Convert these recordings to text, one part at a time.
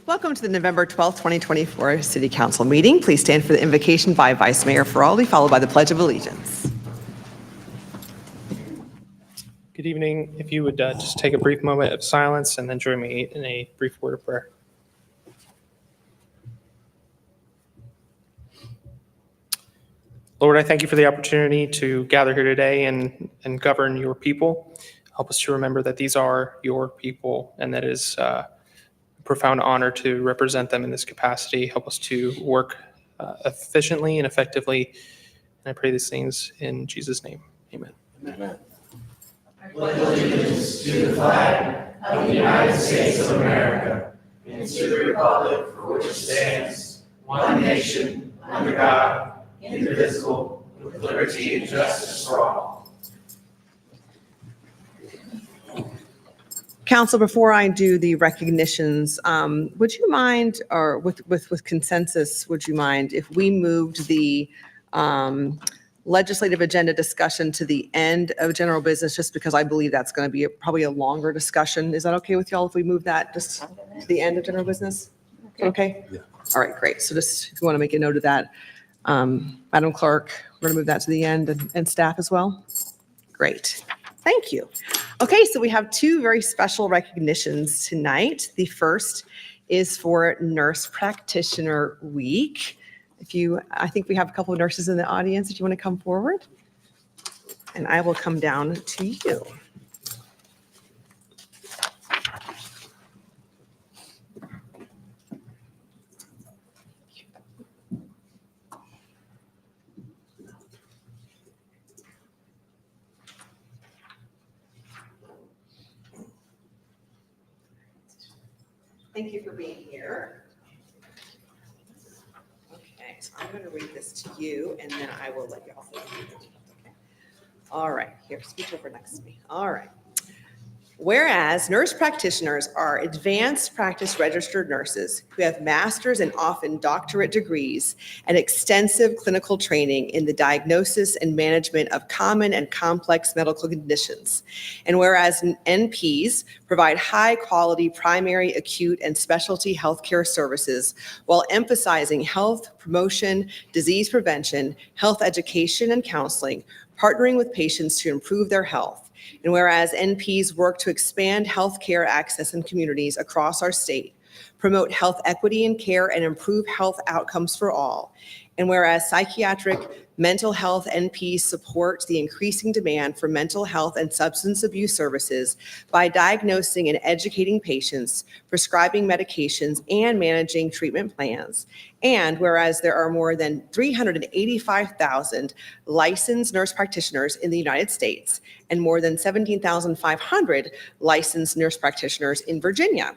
Welcome to the November 12th, 2024 City Council meeting. Please stand for the invocation by Vice Mayor Feraldi, followed by the Pledge of Allegiance. Good evening. If you would just take a brief moment of silence and then join me in a brief word of prayer. Lord, I thank you for the opportunity to gather here today and govern your people. Help us to remember that these are your people and that it is a profound honor to represent them in this capacity. Help us to work efficiently and effectively. And I pray these things in Jesus' name. Amen. Amen. I pledge allegiance to the flag of the United States of America and to the republic for which it stands, one nation, under God, indivisible, with liberty and justice for all. Council, before I do the recognitions, would you mind, or with consensus, would you mind if we moved the legislative agenda discussion to the end of general business, just because I believe that's going to be probably a longer discussion? Is that okay with y'all if we move that just to the end of general business? Okay? Yeah. All right, great. So just if you want to make a note of that, Madam Clerk, we're going to move that to the end and staff as well. Great. Thank you. Okay, so we have two very special recognitions tonight. The first is for Nurse Practitioner Week. I think we have a couple of nurses in the audience if you want to come forward. And I will come down to you. Thank you for being here. Okay, so I'm going to read this to you, and then I will let you all say it. Okay. All right, here, speak over next to me. All right. Whereas nurse practitioners are advanced practice registered nurses who have master's and often doctorate degrees and extensive clinical training in the diagnosis and management of common and complex medical conditions. And whereas NPs provide high quality primary, acute, and specialty healthcare services while emphasizing health promotion, disease prevention, health education, and counseling, partnering with patients to improve their health. And whereas NPs work to expand healthcare access in communities across our state, promote health equity in care, and improve health outcomes for all. And whereas psychiatric mental health NPs support the increasing demand for mental health and substance abuse services by diagnosing and educating patients, prescribing medications, and managing treatment plans. And whereas there are more than 385,000 licensed nurse practitioners in the United States and more than 17,500 licensed nurse practitioners in Virginia.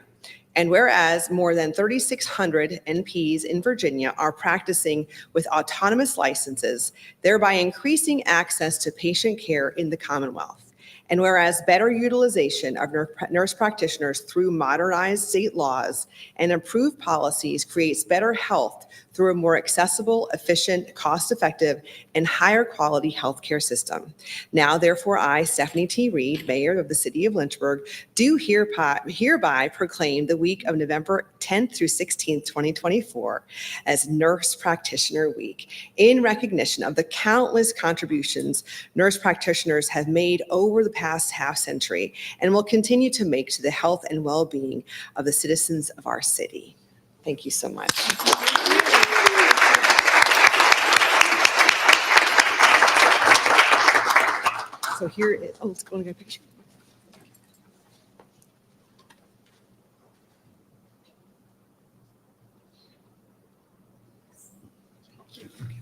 And whereas more than 3,600 NPs in Virginia are practicing with autonomous licenses, thereby increasing access to patient care in the Commonwealth. And whereas better utilization of nurse practitioners through modernized state laws and improved policies creates better health through a more accessible, efficient, cost-effective, and higher quality healthcare system. Now, therefore, I, Stephanie T. Reed, Mayor of the City of Lynchburg, do hereby proclaim the week of November 10th through 16th, 2024 as Nurse Practitioner Week in recognition of the countless contributions nurse practitioners have made over the past half century and will continue to make to the health and well-being of the citizens of our city. Thank you so much. So here is, let's go and get a picture.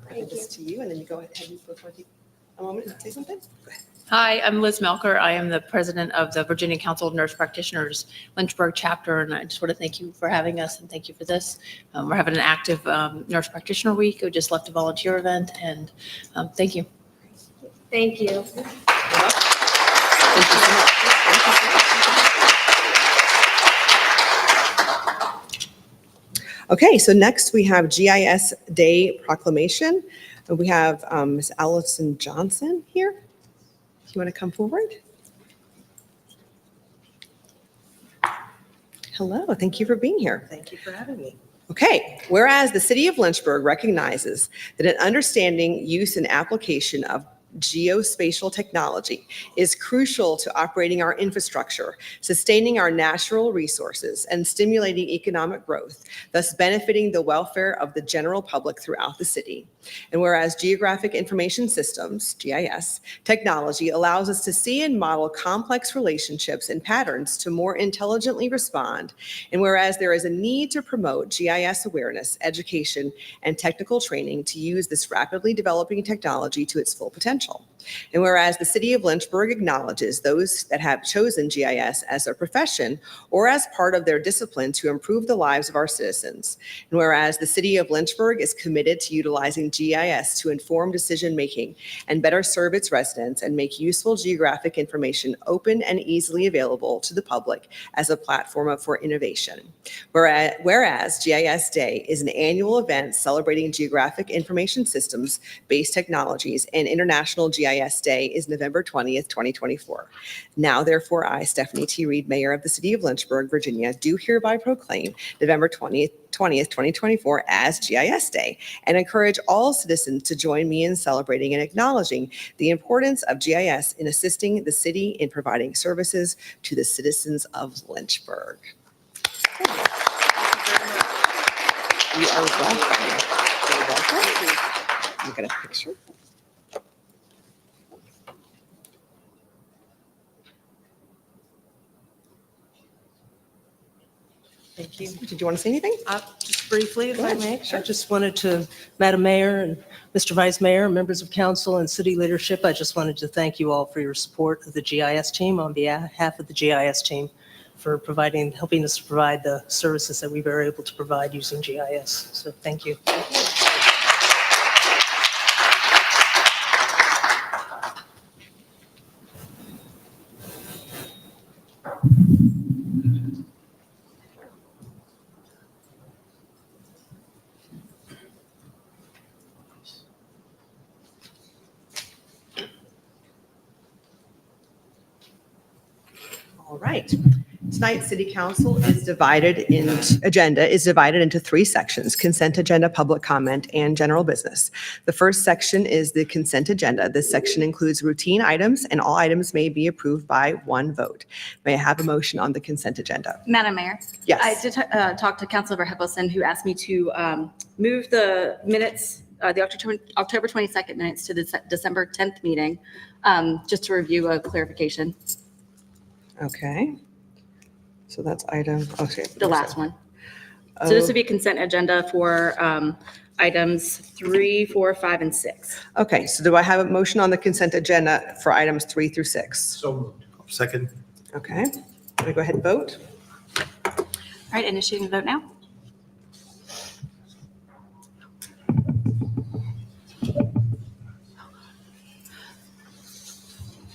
I'll give this to you, and then you go ahead and before you a moment to say something. Go ahead. Hi, I'm Liz Melker. I am the president of the Virginia Council of Nurse Practitioners Lynchburg chapter, and I just want to thank you for having us and thank you for this. We're having an active Nurse Practitioner Week. We just left a volunteer event, and thank you. Thank you. Thank you so much. Okay, so next we have GIS Day Proclamation. We have Ms. Allison Johnson here. If you want to come forward. Hello, thank you for being here. Thank you for having me. Okay, whereas the city of Lynchburg recognizes that an understanding, use, and application of geospatial technology is crucial to operating our infrastructure, sustaining our natural resources, and stimulating economic growth, thus benefiting the welfare of the general public throughout the city. And whereas Geographic Information Systems, GIS, technology allows us to see and model complex relationships and patterns to more intelligently respond, and whereas there is a need to promote GIS awareness, education, and technical training to use this rapidly developing technology to its full potential. And whereas the city of Lynchburg acknowledges those that have chosen GIS as their profession or as part of their discipline to improve the lives of our citizens. And whereas the city of Lynchburg is committed to utilizing GIS to inform decision-making and better serve its residents and make useful geographic information open and easily available to the public as a platform for innovation. Whereas GIS Day is an annual event celebrating geographic information systems-based technologies, and International GIS Day is November 20th, 2024. Now, therefore, I, Stephanie T. Reed, Mayor of the City of Lynchburg, Virginia, do hereby proclaim November 20th, 2024 as GIS Day and encourage all citizens to join me in celebrating and acknowledging the importance of GIS in assisting the city in providing services to the citizens of Lynchburg. You are welcome. You're welcome. I'm going to picture. Thank you. Did you want to say anything? Just briefly, if Go I ahead. may. Sure. I just wanted to, Madam Mayor and Mr. Vice Mayor, members of council and city leadership, I just wanted to thank you all for your support of the GIS team on behalf of the GIS team for helping us to provide the services that we were able to provide using GIS. So thank you. All right. Tonight's city council agenda is divided into three sections: consent agenda, public comment, and general business. The first section is the consent agenda. This section includes routine items, and all items may be approved by one vote. May I have a motion on the consent agenda? Madam Mayor? Yes. I did talk to Councilor Hickelson, who asked me to move the minutes, the October 22nd minutes to the December 10th meeting, just to review a clarification, Okay. So that's item, okay. the last one. So this would be consent agenda for items 3, 4, 5, and 6. Okay, so do I have a motion on the consent agenda for items 3 through 6? So moved. Second. Okay, can we go ahead and vote? All right, initiating the vote now.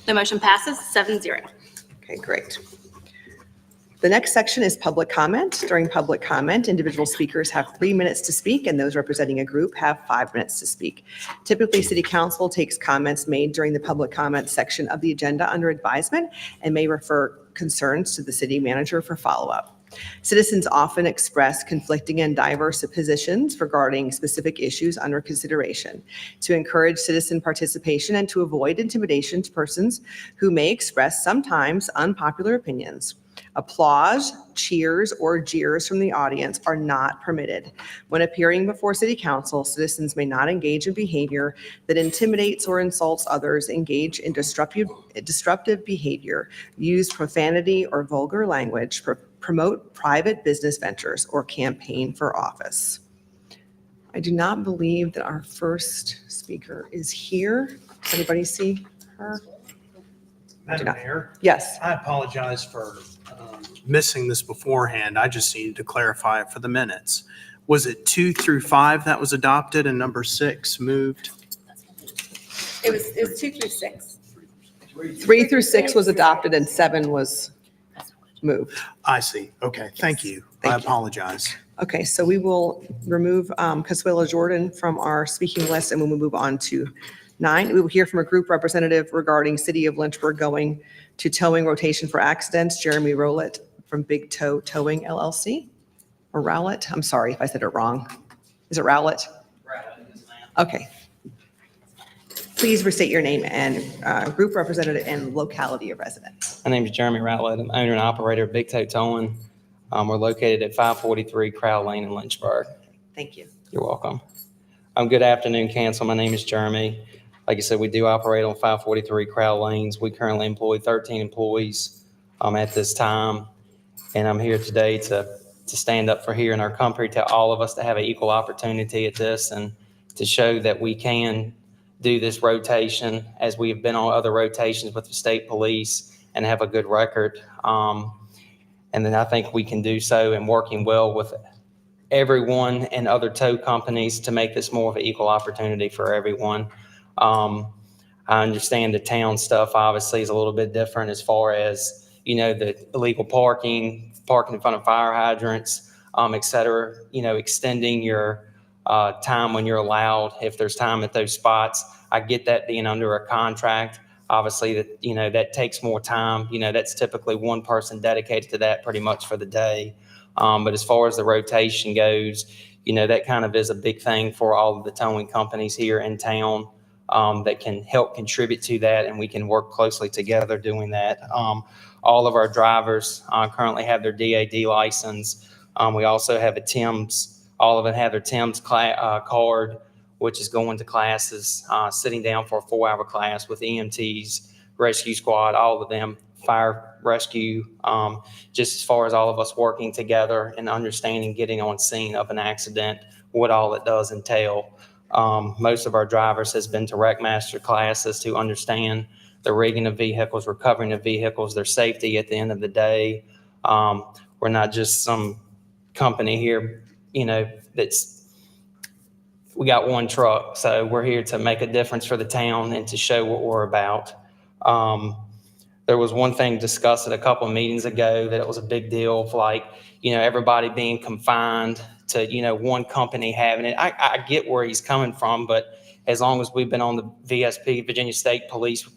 The motion passes 7-0. Okay, great. The next section is public comment. During public comment, individual speakers have 3 minutes to speak, and those representing a group have 5 minutes to speak. Typically, City Council takes comments made during the public comment section of the agenda under advisement and may refer concerns to the city manager for follow-up. Citizens often express conflicting and diverse positions regarding specific issues under consideration. To encourage citizen participation and to avoid intimidation to persons who may express sometimes unpopular opinions, applause, cheers, or jeers from the audience are not permitted. When appearing before City Council, citizens may not engage in behavior that intimidates or insults others, engage in disruptive behavior, use profanity or vulgar language, promote private business ventures, or campaign for office. I do not believe that our first speaker is here. Does anybody see her? Madam Mayor, Yes. I apologize for missing this beforehand. I just needed to clarify it for the minutes. Was it 2 through 5 that was adopted and number 6 moved? It was 2 through 6. 3 through 6 was adopted and 7 was moved. I see. Okay, thank you. I Thank you. apologize. Okay, so we will remove Consuela Jordan from our speaking list, and we will move on to 9. We will hear from a group representative regarding City of Lynchburg going to towing rotation for accidents, Jeremy Rowlett, from Big Toe Towing LLC, or Rowlett. I'm sorry if I said it wrong. Is it Rowlett? Okay. Please restate your name and group representative and locality of residence. My name is Jeremy Ratlitt. I'm owner and operator of Big Toe Towing. We're located at 543 Crowd Lane in Lynchburg. Thank you. You're welcome. Good afternoon, council. My name is Jeremy. Like I said, we do operate on 543 Crowd Lanes. We currently employ 13 employees at this time. And I'm here today to stand up for here in our company, to all of us to have an equal opportunity at this and to show that we can do this rotation as we have been on other rotations with the state police and have a good record. And then I think we can do so in working well with everyone and other tow companies to make this more of an equal opportunity for everyone. I understand the town stuff obviously is a little bit different as far as, the illegal parking in front of fire hydrants, et cetera, extending your time when you're allowed, if there's time at those spots. I get that being under a contract. Obviously, that takes more time. That's typically one person dedicated to that pretty much for the day. But as far as the rotation goes, that kind of is a big thing for all of the towing companies here in town that can help contribute to that, and we can work closely together doing that. All of our drivers currently have their DAD license. We also have a TIMS. All of them have their TIMS card, which is going to classes, sitting down for a 4-hour class with EMTs, rescue squad, all of them, fire rescue, just as far as all of us working together and understanding getting on scene of an accident, what all it does entail. Most of our drivers has been to wreck master classes to understand the rigging of vehicles, recovering of vehicles, their safety at the end of the day. We're not just some company here, we got one truck. So we're here to make a difference for the town and to show what we're about. There was one thing discussed at a couple of meetings ago that it was a big deal of everybody being confined to, one company having it. I get where he's coming from, but as long as we've been on the VSP, Virginia State Police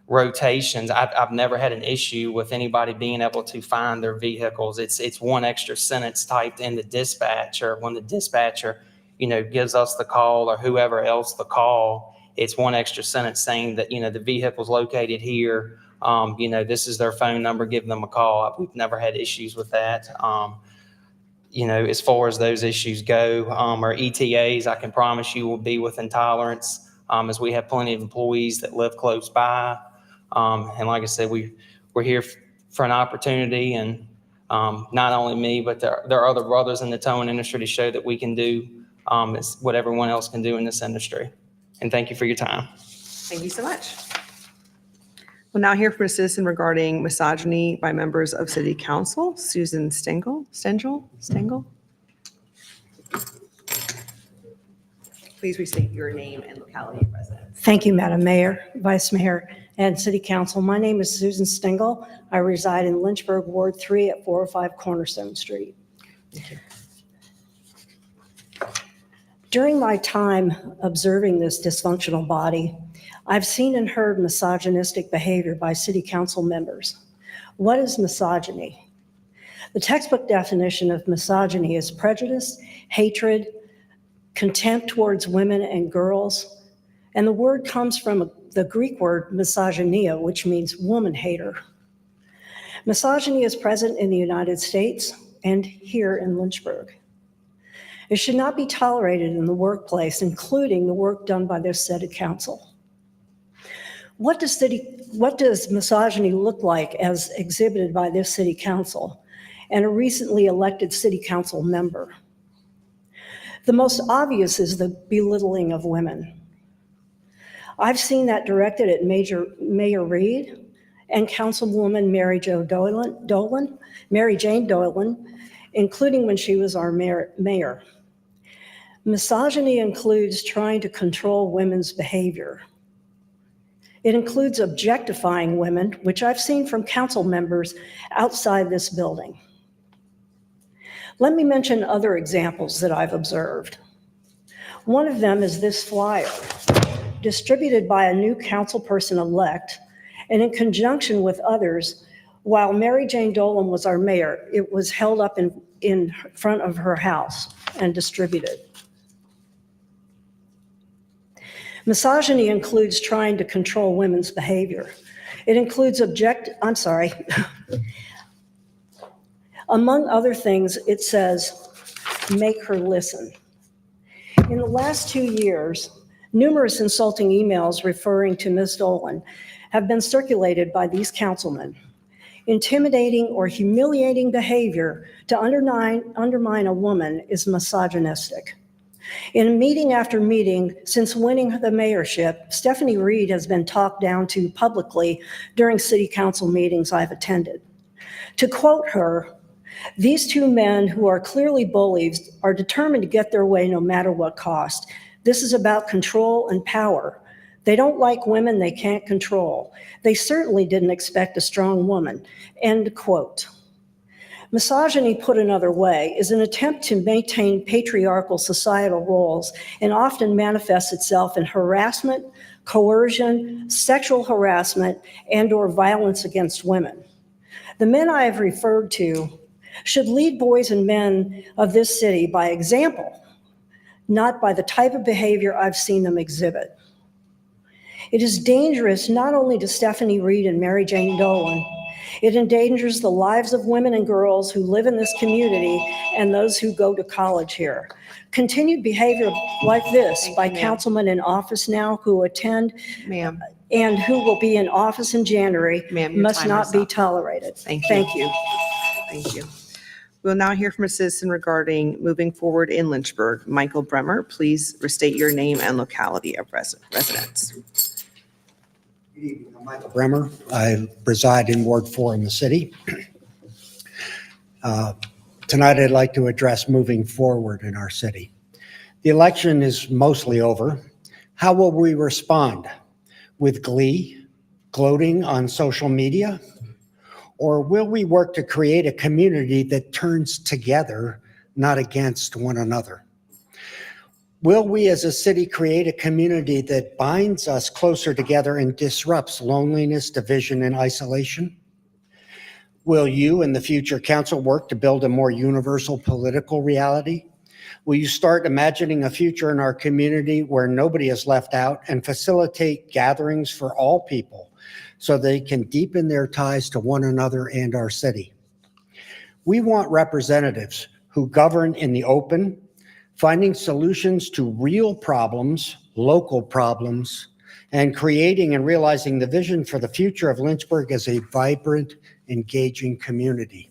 rotations, I've never had an issue with anybody being able to find their vehicles. It's one extra sentence typed in the dispatcher when the dispatcher, gives us the call or whoever else the call. It's one extra sentence saying that, the vehicle's located here. This is their phone number, give them a call. We've never had issues with that. As far as those issues go, our ETAs, I can promise you will be within tolerance, as we have plenty of employees that live close by. And like I said, we're here for an opportunity, and not only me, but there are other brothers in the towing industry to show that we can do what everyone else can do in this industry. And thank you for your time. Thank you so much. We'll now hear from a citizen regarding misogyny by members of City Council. Susan Stengel. Please restate your name and locality of residence. Thank you, Madam Mayor, Vice Mayor, and City Council. My name is Susan Stengel. I reside in Lynchburg, Ward 3 at 405 Cornerstone Street. Thank you. During my time observing this dysfunctional body, I've seen and heard misogynistic behavior by City Council members. What is misogyny? The textbook definition of misogyny is prejudice, hatred, contempt towards women and girls, and the word comes from the Greek word misogynia, which means woman hater. Misogyny is present in the United States and here in Lynchburg. It should not be tolerated in the workplace, including the work done by this City Council. What does misogyny look like as exhibited by this City Council and a recently elected City Council member? The most obvious is the belittling of women. I've seen that directed at Mayor Reed and Councilwoman Mary Jane Dolan, including when she was our mayor. Misogyny includes trying to control women's behavior. It includes objectifying women, which I've seen from council members outside this building. Let me mention other examples that I've observed. One of them is this flyer, distributed by a new councilperson-elect, and in conjunction with others, While Mary Jane Dolan was our mayor, it was held up in front of her house and distributed. Misogyny includes trying to control women's behavior. It includes among other things, it says, make her listen. In the last 2 years, numerous insulting emails referring to Ms. Dolan have been circulated by these councilmen. Intimidating or humiliating behavior to undermine a woman is misogynistic. In meeting after meeting since winning the mayorship, Stephanie Reed has been talked down to publicly during city council meetings I've attended. To quote her, "These two men who are clearly bullies are determined to get their way no matter what cost. This is about control and power. They don't like women they can't control. They certainly didn't expect a strong woman." End quote. Misogyny, put another way, is an attempt to maintain patriarchal societal roles and often manifests itself in harassment, coercion, sexual harassment, and/or violence against women. The men I have referred to should lead boys and men of this city by example, not by the type of behavior I've seen them exhibit. It is dangerous not only to Stephanie Reed and Mary Jane Dolan, it endangers the lives of women and girls who live in this community and those who go to college here. Continued behavior like this Thank by you, ma'am. councilmen in office now who attend Ma'am, and who will be in office in January Ma'am, your must time not is be up. tolerated. Thank you. Thank you. Thank you. We'll now hear from a citizen regarding moving forward in Lynchburg. Michael Bremer, please restate your name and locality of residence. Good evening. I'm Michael Bremer. I reside in Ward 4 in the city. Tonight, I'd like to address moving forward in our city. The election is mostly over. How will we respond? With glee, gloating on social media? Or will we work to create a community that turns together, not against one another? Will we as a city create a community that binds us closer together and disrupts loneliness, division, and isolation? Will you and the future council work to build a more universal political reality? Will you start imagining a future in our community where nobody is left out and facilitate gatherings for all people so they can deepen their ties to one another and our city? We want representatives who govern in the open, finding solutions to real problems, local problems, and creating and realizing the vision for the future of Lynchburg as a vibrant, engaging community.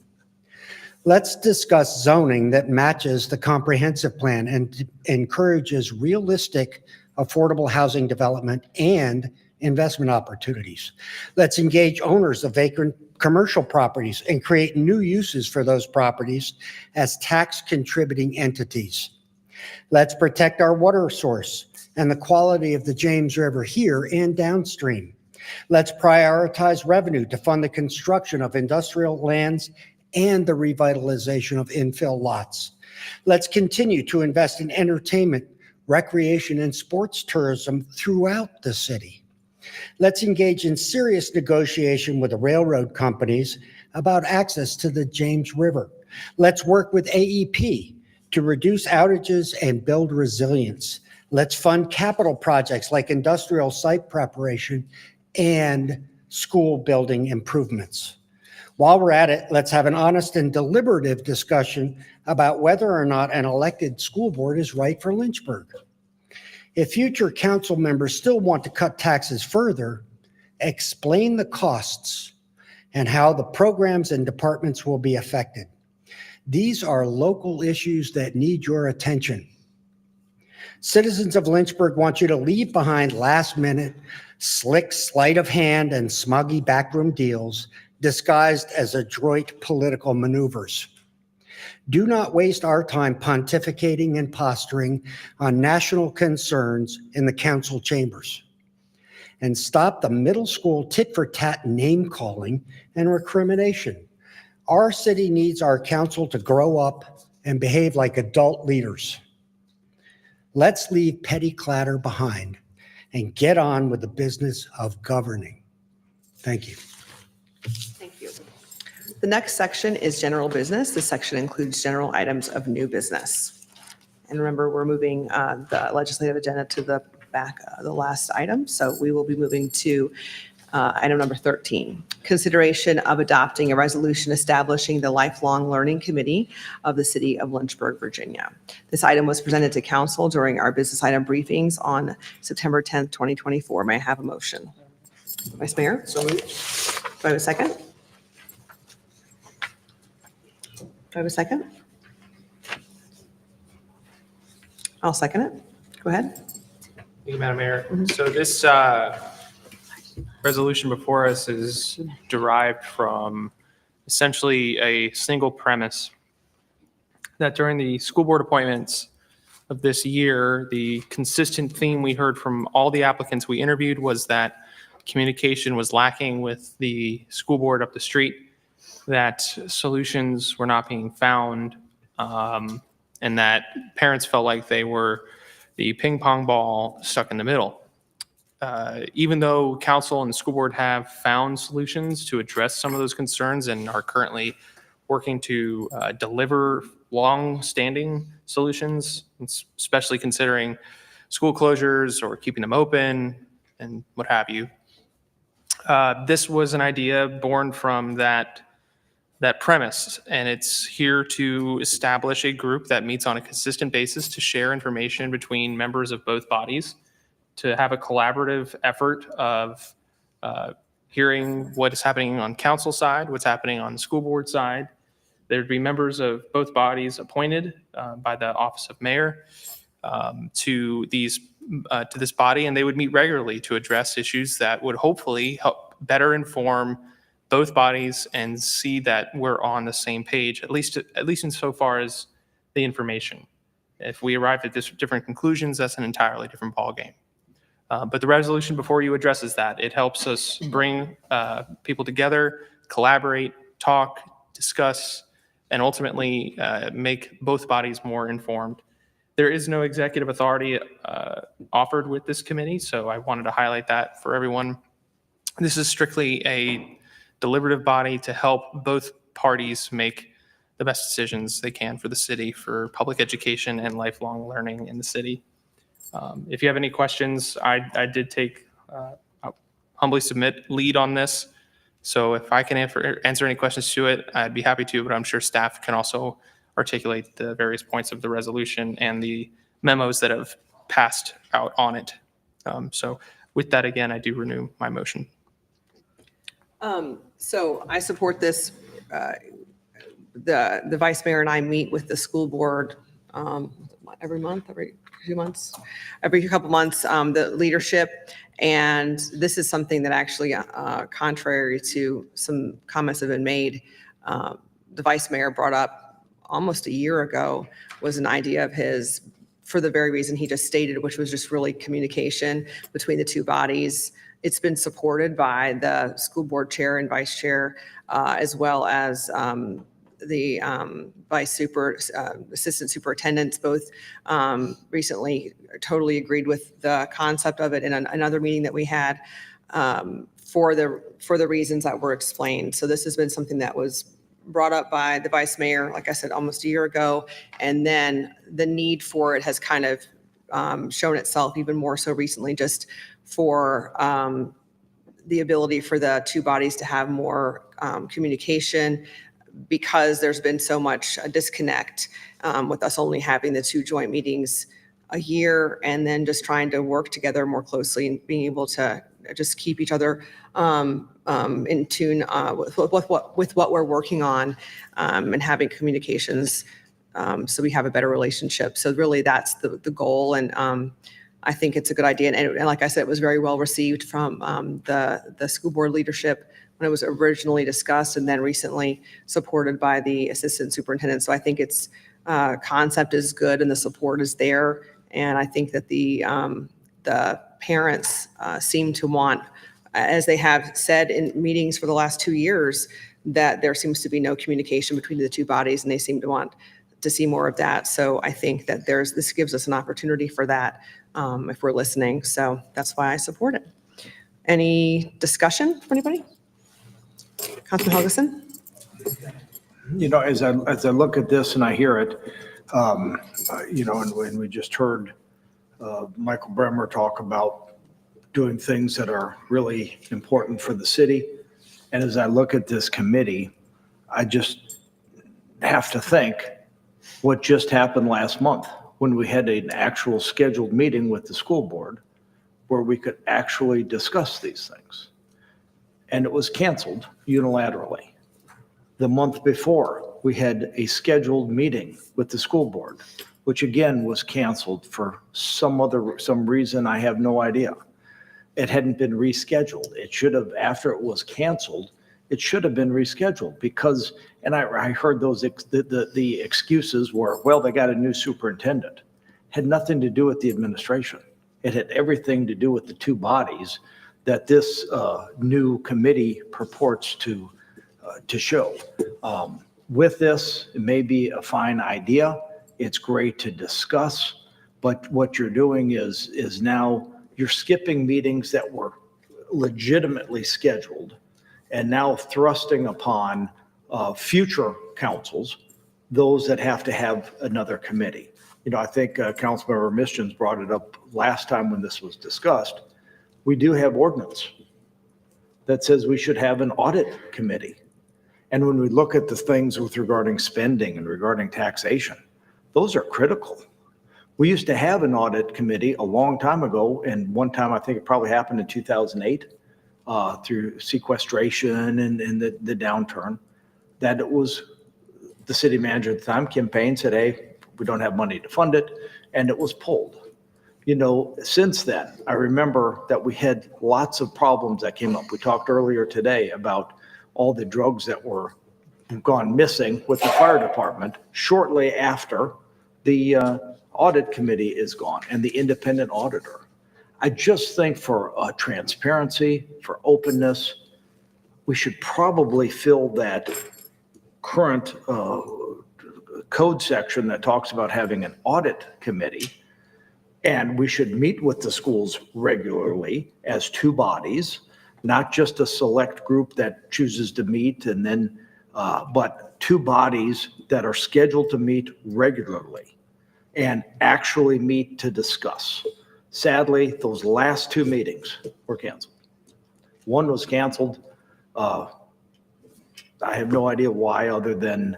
Let's discuss zoning that matches the comprehensive plan and encourages realistic, affordable housing development and investment opportunities. Let's engage owners of vacant commercial properties and create new uses for those properties as tax contributing entities. Let's protect our water source and the quality of the James River here and downstream. Let's prioritize revenue to fund the construction of industrial lands and the revitalization of infill lots. Let's continue to invest in entertainment, recreation, and sports tourism throughout the city. Let's engage in serious negotiation with the railroad companies about access to the James River. Let's work with AEP to reduce outages and build resilience. Let's fund capital projects like industrial site preparation and school building improvements. While we're at it, let's have an honest and deliberative discussion about whether or not an elected school board is right for Lynchburg. If future council members still want to cut taxes further, explain the costs and how the programs and departments will be affected. These are local issues that need your attention. Citizens of Lynchburg want you to leave behind last-minute, slick sleight of hand and smuggy backroom deals disguised as adroit political maneuvers. Do not waste our time pontificating and posturing on national concerns in the council chambers. And stop the middle school tit-for-tat name-calling and recrimination. Our city needs our council to grow up and behave like adult leaders. Let's leave petty clatter behind and get on with the business of governing. Thank you. Thank you. The next section is general business. This section includes general items of new business. And remember, we're moving the legislative agenda to the back, the last item. So we will be moving to item number 13, consideration of adopting a resolution establishing the Lifelong Learning Committee of the City of Lynchburg, Virginia. This item was presented to council during our business item briefings on September 10th, 2024. May I have a motion? Vice Mayor? So moved. Do I have a second? Do I have a second? I'll second it. Go ahead. Thank you, Madam Mayor. So this resolution before us is derived from essentially a single premise that during the school board appointments of this year, the consistent theme we heard from all the applicants we interviewed was that communication was lacking with the school board up the street, that solutions were not being found, and that parents felt like they were the ping pong ball stuck in the middle. Even though council and the school board have found solutions to address some of those concerns and are currently working to deliver long-standing solutions, especially considering school closures or keeping them open and what have you. This was an idea born from that premise, and it's here to establish a group that meets on a consistent basis to share information between members of both bodies, to have a collaborative effort of hearing what is happening on council side, what's happening on the school board side. There'd be members of both bodies appointed by the office of mayor to this body, and they would meet regularly to address issues that would hopefully help better inform both bodies and see that we're on the same page, at least insofar as the information. If we arrive at different conclusions, that's an entirely different ballgame. But the resolution before you addresses that. It helps us bring people together, collaborate, talk, discuss, and ultimately make both bodies more informed. There is no executive authority offered with this committee, so I wanted to highlight that for everyone. This is strictly a deliberative body to help both parties make the best decisions they can for the city, for public education and lifelong learning in the city. If you have any questions, I did take, I'll humbly submit, lead on this. So if I can answer any questions to it, I'd be happy to, but I'm sure staff can also articulate the various points of the resolution and the memos that have passed out on it. So with that, again, I do renew my motion. So I support this. The vice mayor and I meet with the school board every month, every few months, every couple months, the leadership. And this is something that actually, contrary to some comments that have been made, the vice mayor brought up almost a year ago, was an idea of his for the very reason he just stated, which was just really communication between the two bodies. It's been supported by the school board chair and vice chair, as well as the assistant superintendents, both recently totally agreed with the concept of it in another meeting that we had for the reasons that were explained. So this has been something that was brought up by the vice mayor, like I said, almost a year ago, and then the need for it has kind of shown itself even more so recently, just for the ability for the two bodies to have more communication, because there's been so much disconnect with us only having the two joint meetings a year, and then just trying to work together more closely and being able to just keep each other in tune with what we're working on, and having communications so we have a better relationship. So really that's the goal, and I think it's a good idea. And like I said, it was very well received from the school board leadership when it was originally discussed, and then recently supported by the assistant superintendent. So I think its concept is good and the support is there. And I think that the parents seem to want, as they have said in meetings for the last 2 years, that there seems to be no communication between the two bodies, and they seem to want to see more of that. So I think that this gives us an opportunity for that if we're listening. So that's why I support it. Any discussion from anybody? Councilman Helgeson? You know, as I look at this and I hear it, you know, and when we just heard Michael Bremer talk about doing things that are really important for the city. And as I look at this committee, I just have to think what just happened last month when we had an actual scheduled meeting with the school board where we could actually discuss these things. And it was canceled unilaterally. The month before, we had a scheduled meeting with the school board, which again was canceled for some reason, I have no idea. It hadn't been rescheduled. It should have, after it was canceled, it should have been rescheduled because, and I heard those, the excuses were, well, they got a new superintendent. Had nothing to do with the administration. It had everything to do with the two bodies that this new committee purports to show. With this, it may be a fine idea. It's great to discuss, but what you're doing is now you're skipping meetings that were legitimately scheduled and now thrusting upon future councils, those that have to have another committee. You know, I think Councilmember Mischens brought it up last time when this was discussed. We do have ordinance that says we should have an audit committee. And when we look at the things with regarding spending and regarding taxation, those are critical. We used to have an audit committee a long time ago, and one time I think it probably happened in 2008 through sequestration and the downturn, that it was the city manager at the time, Kim Payne, said, hey, we don't have money to fund it, and it was pulled. You know, since then, I remember that we had lots of problems that came up. We talked earlier today about all the drugs that were gone missing with the fire department shortly after the audit committee is gone and the independent auditor. I just think for transparency, for openness, we should probably fill that current code section that talks about having an audit committee. And we should meet with the schools regularly as two bodies, not just a select group that chooses to meet and then, but two bodies that are scheduled to meet regularly and actually meet to discuss. Sadly, those last two meetings were canceled. One was canceled. I have no idea why other than,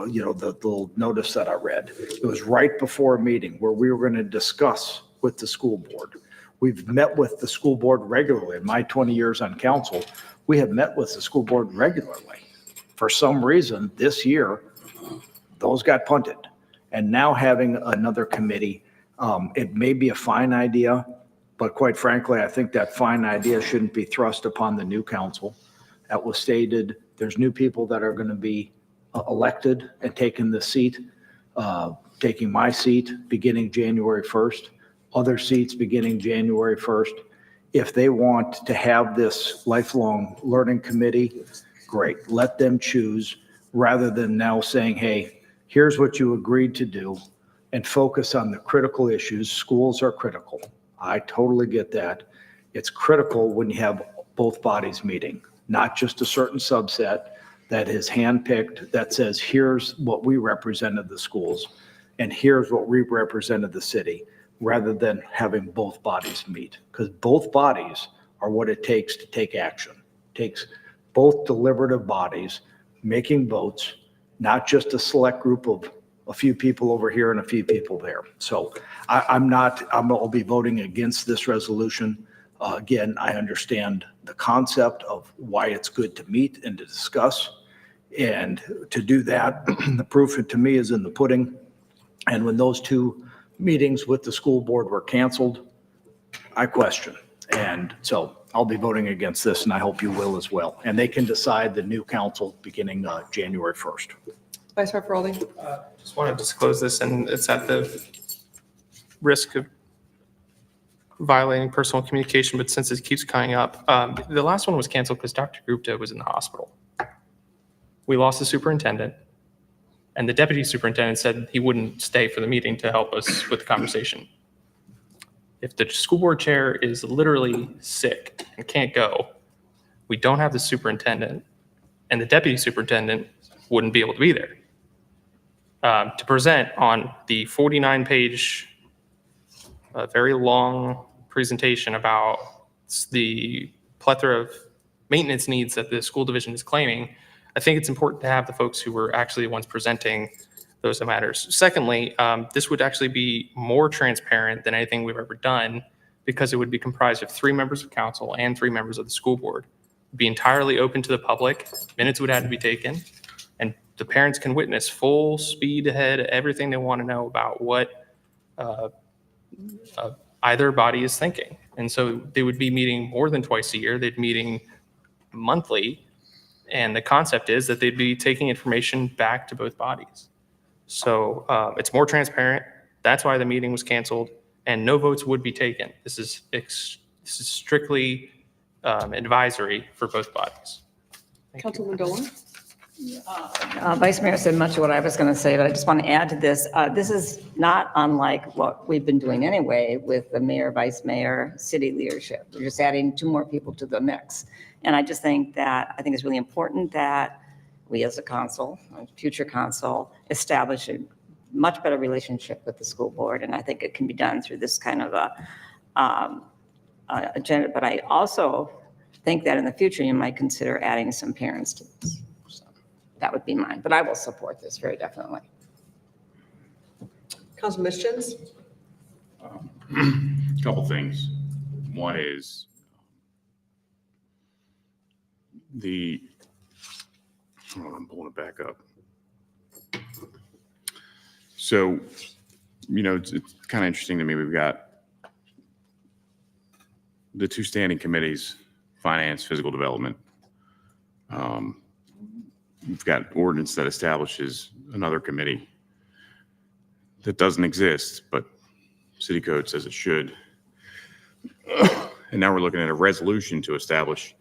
you know, the little notice that I read. It was right before a meeting where we were going to discuss with the school board. We've met with the school board regularly. In my 20 years on council, we have met with the school board regularly. For some reason, this year, those got punted. And now having another committee, it may be a fine idea, but quite frankly, I think that fine idea shouldn't be thrust upon the new council. That was stated, there's new people that are going to be elected and taking the seat, taking my seat beginning January 1st. Other seats beginning January 1st. If they want to have this lifelong learning committee, great. Let them choose rather than now saying, hey, here's what you agreed to do and focus on the critical issues. Schools are critical. I totally get that. It's critical when you have both bodies meeting, not just a certain subset that is handpicked that says, here's what we represented the schools and here's what we represented the city, rather than having both bodies meet, because both bodies are what it takes to take action. It takes both deliberative bodies making votes, not just a select group of a few people over here and a few people there. So I'll be voting against this resolution. Again, I understand the concept of why it's good to meet and to discuss. And to do that, the proof to me is in the pudding. And when those two meetings with the school board were canceled, I question. And so I'll be voting against this, and I hope you will as well. And they can decide the new council beginning January 1st. Vice Chair Feroldi. Just want to disclose this, and it's at the risk of violating personal communication, but since it keeps coming up, the last one was canceled because Dr. Gupta was in the hospital. We lost the superintendent, and the deputy superintendent said he wouldn't stay for the meeting to help us with the conversation. If the school board chair is literally sick and can't go, we don't have the superintendent, and the deputy superintendent wouldn't be able to be there to present on the 49-page, very long presentation about the plethora of maintenance needs that the school division is claiming. I think it's important to have the folks who were actually the ones presenting those matters. Secondly, this would actually be more transparent than anything we've ever done because it would be comprised of 3 members of council and 3 members of the school board. It'd be entirely open to the public. Minutes would have to be taken, and the parents can witness full speed ahead everything they want to know about what either body is thinking. And so they would be meeting more than twice a year. They'd be meeting monthly. And the concept is that they'd be taking information back to both bodies. So it's more transparent. That's why the meeting was canceled, and no votes would be taken. This is strictly advisory for both bodies. Councilwoman Dolan? Vice Mayor said much of what I was going to say, but I just want to add to this. This is not unlike what we've been doing anyway with the mayor, vice mayor, city leadership. We're just adding 2 more people to the mix. And I just think it's really important that we as a council, a future council, establish a much better relationship with the school board. And I think it can be done through this kind of a agenda. But I also think that in the future, you might consider adding some parents to this. So that would be mine, but I will support this very definitely. Councilman Mischins? Couple things. One is I'm pulling it back up. So, it's kind of interesting to me. We've got the 2 standing committees, finance, physical development. We've got ordinance that establishes another committee that doesn't exist, but city code says it should. And now we're looking at a resolution to establish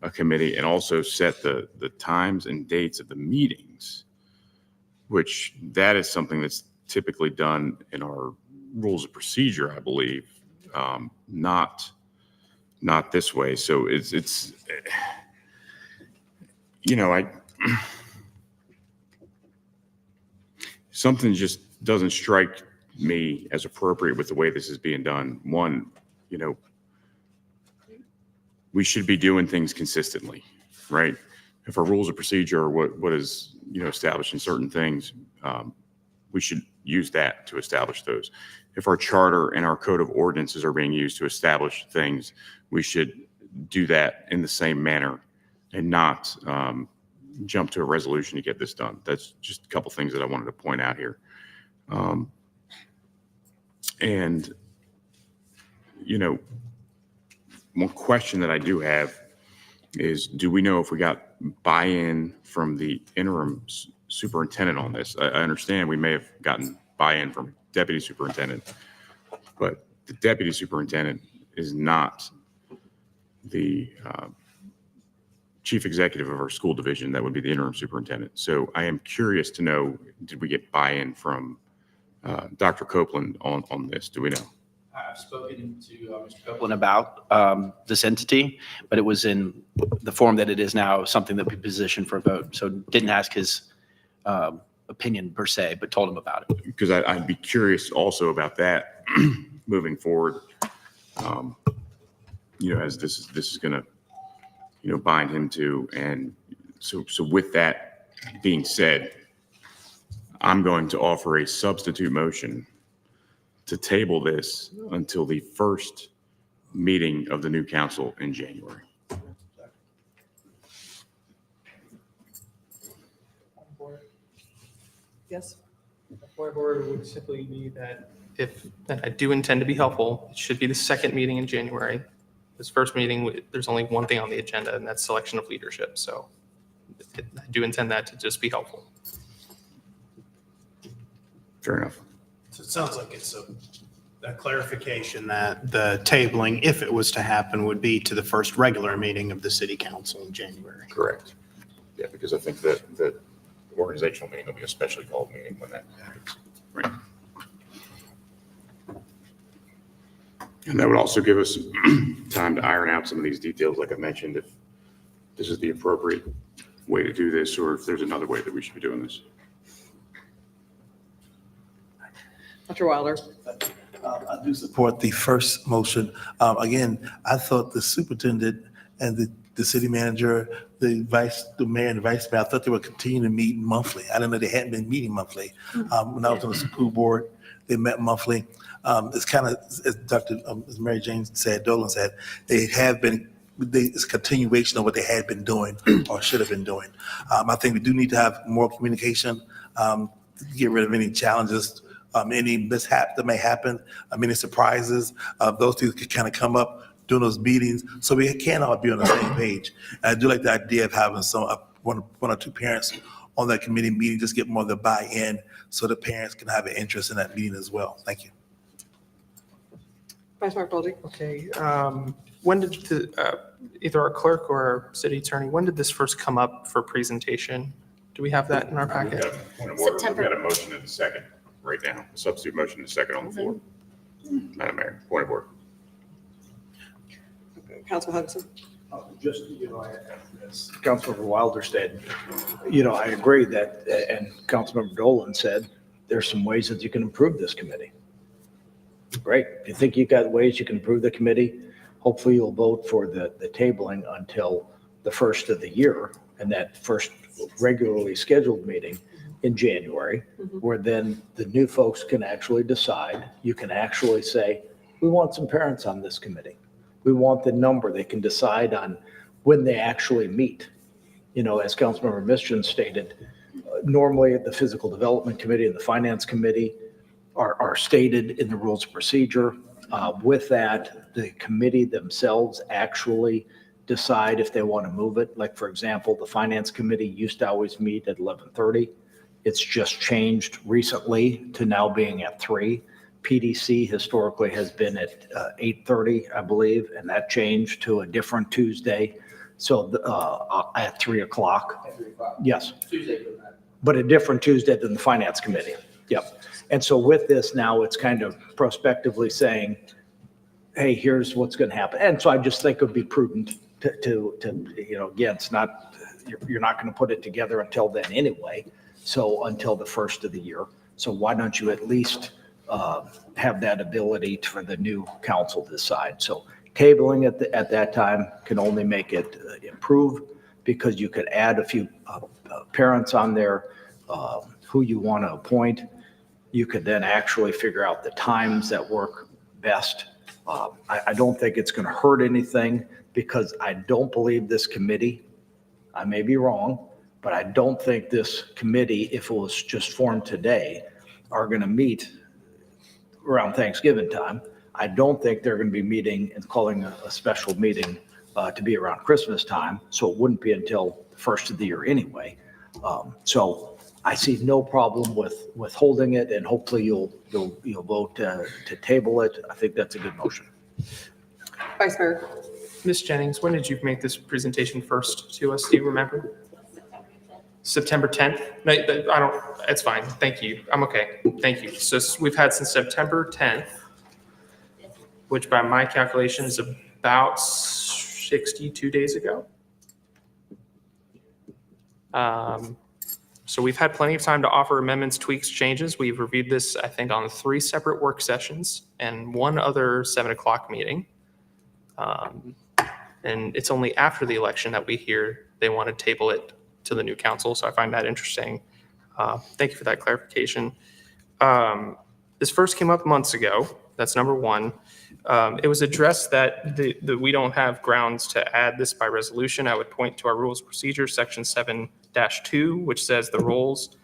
a committee and also set the times and dates of the meetings, which that is something that's typically done in our rules of procedure, I believe, not this way. So it's something just doesn't strike me as appropriate with the way this is being done. One, we should be doing things consistently, right? If our rules of procedure are what is, establishing certain things, we should use that to establish those. If our charter and our code of ordinances are being used to establish things, we should do that in the same manner and not jump to a resolution to get this done. That's just a couple things that I wanted to point out here. And, one question that I do have is, do we know if we got buy-in from the interim superintendent on this? I understand we may have gotten buy-in from deputy superintendent, but the deputy superintendent is not the chief executive of our school division. That would be the interim superintendent. So I am curious to know, did we get buy-in from Dr. Copeland on this? Do we know? I've spoken to Mr. Copeland about this entity, but it was in the form that it is now, something that we positioned for a vote. So didn't ask his opinion per se, but told him about it. Because I'd be curious also about that moving forward. As this is going to, bind him to, and so with that being said, I'm going to offer a substitute motion to table this until the first meeting of the new council in January. Yes? My board would simply be that and I do intend to be helpful, it should be the second meeting in January. This first meeting, there's only one thing on the agenda, and that's selection of leadership. So I do intend that to just be helpful. Fair enough. So it sounds like it's a clarification that the tabling, if it was to happen, would be to the first regular meeting of the city council in January. Correct. Yeah, because I think that the organizational meeting will be a specially called meeting when that happens. Right. And that would also give us time to iron out some of these details, like I mentioned, if this is the appropriate way to do this, or if there's another way that we should be doing this. Dr. Wilder? I do support the first motion. Again, I thought the superintendent and the city manager, the mayor and the vice mayor, I thought they would continue to meet monthly. I didn't know they hadn't been meeting monthly. When I was on the school board, they met monthly. It's kind of, as Mary Jane said, Dolan said, it's a continuation of what they had been doing or should have been doing. I think we do need to have more communication, to get rid of any challenges, any mishap that may happen, any surprises. Those things could kind of come up during those meetings, so we can all be on the same page. And I do like the idea of having one or two parents on that committee meeting, just get more of the buy-in, so the parents can have an interest in that meeting as well. Thank you. Vice Mayor Boldy? Okay, when did either our clerk or our city attorney, when did this first come up for presentation? Do we have that in our packet? Point of order, we've got a motion and a second right now, a substitute motion and a second on the floor. Madam Mayor, point of order. Council Hudson? Just, as Councilmember Wilder said, I agree that, and Councilmember Dolan said, there's some ways that you can improve this committee. Great. If you think you've got ways you can improve the committee, hopefully you'll vote for the tabling until the first of the year, and that first regularly scheduled meeting in January, where then the new folks can actually decide. You can actually say, we want some parents on this committee. We want the number. They can decide on when they actually meet. As Councilmember Mischin stated, normally the Physical Development Committee and the Finance Committee are stated in the rules of procedure. With that, the committee themselves actually decide if they want to move it. Like, for example, the Finance Committee used to always meet at 11:30. It's just changed recently to now being at 3. PDC historically has been at 8:30, I believe, and that changed to a different Tuesday. So at 3 o'clock. Yes. Tuesday. But a different Tuesday than the Finance Committee. Yep. And so with this now, it's kind of prospectively saying, hey, here's what's going to happen. And so I just think it would be prudent to again, it's not, you're not going to put it together until then anyway. So until the first of the year. So why don't you at least have that ability for the new council to decide? So tabling at that time can only make it improve, because you could add a few parents on there who you want to appoint. You could then actually figure out the times that work best. I don't think it's going to hurt anything, because I don't believe this committee, I may be wrong, but I don't think this committee, if it was just formed today, are going to meet around Thanksgiving time. I don't think they're going to be meeting and calling a special meeting to be around Christmas time. So it wouldn't be until the first of the year anyway. So I see no problem with holding it, and hopefully you'll vote to table it. I think that's a good motion. Vice Mayor? Ms. Jennings, when did you make this presentation first to us? Do you remember? September 10th? No, I don't, it's fine. Thank you. I'm okay. Thank you. So we've had since September 10th, which by my calculation is about 62 days ago. So we've had plenty of time to offer amendments, tweaks, changes. We've reviewed this, I think, on 3 separate work sessions and 1 other 7 o'clock meeting. And it's only after the election that we hear they want to table it to the new council. So I find that interesting. Thank you for that clarification. This first came up months ago. That's number 1. It was addressed that we don't have grounds to add this by resolution. I would point to our rules of procedure, section 7-2, which says the roles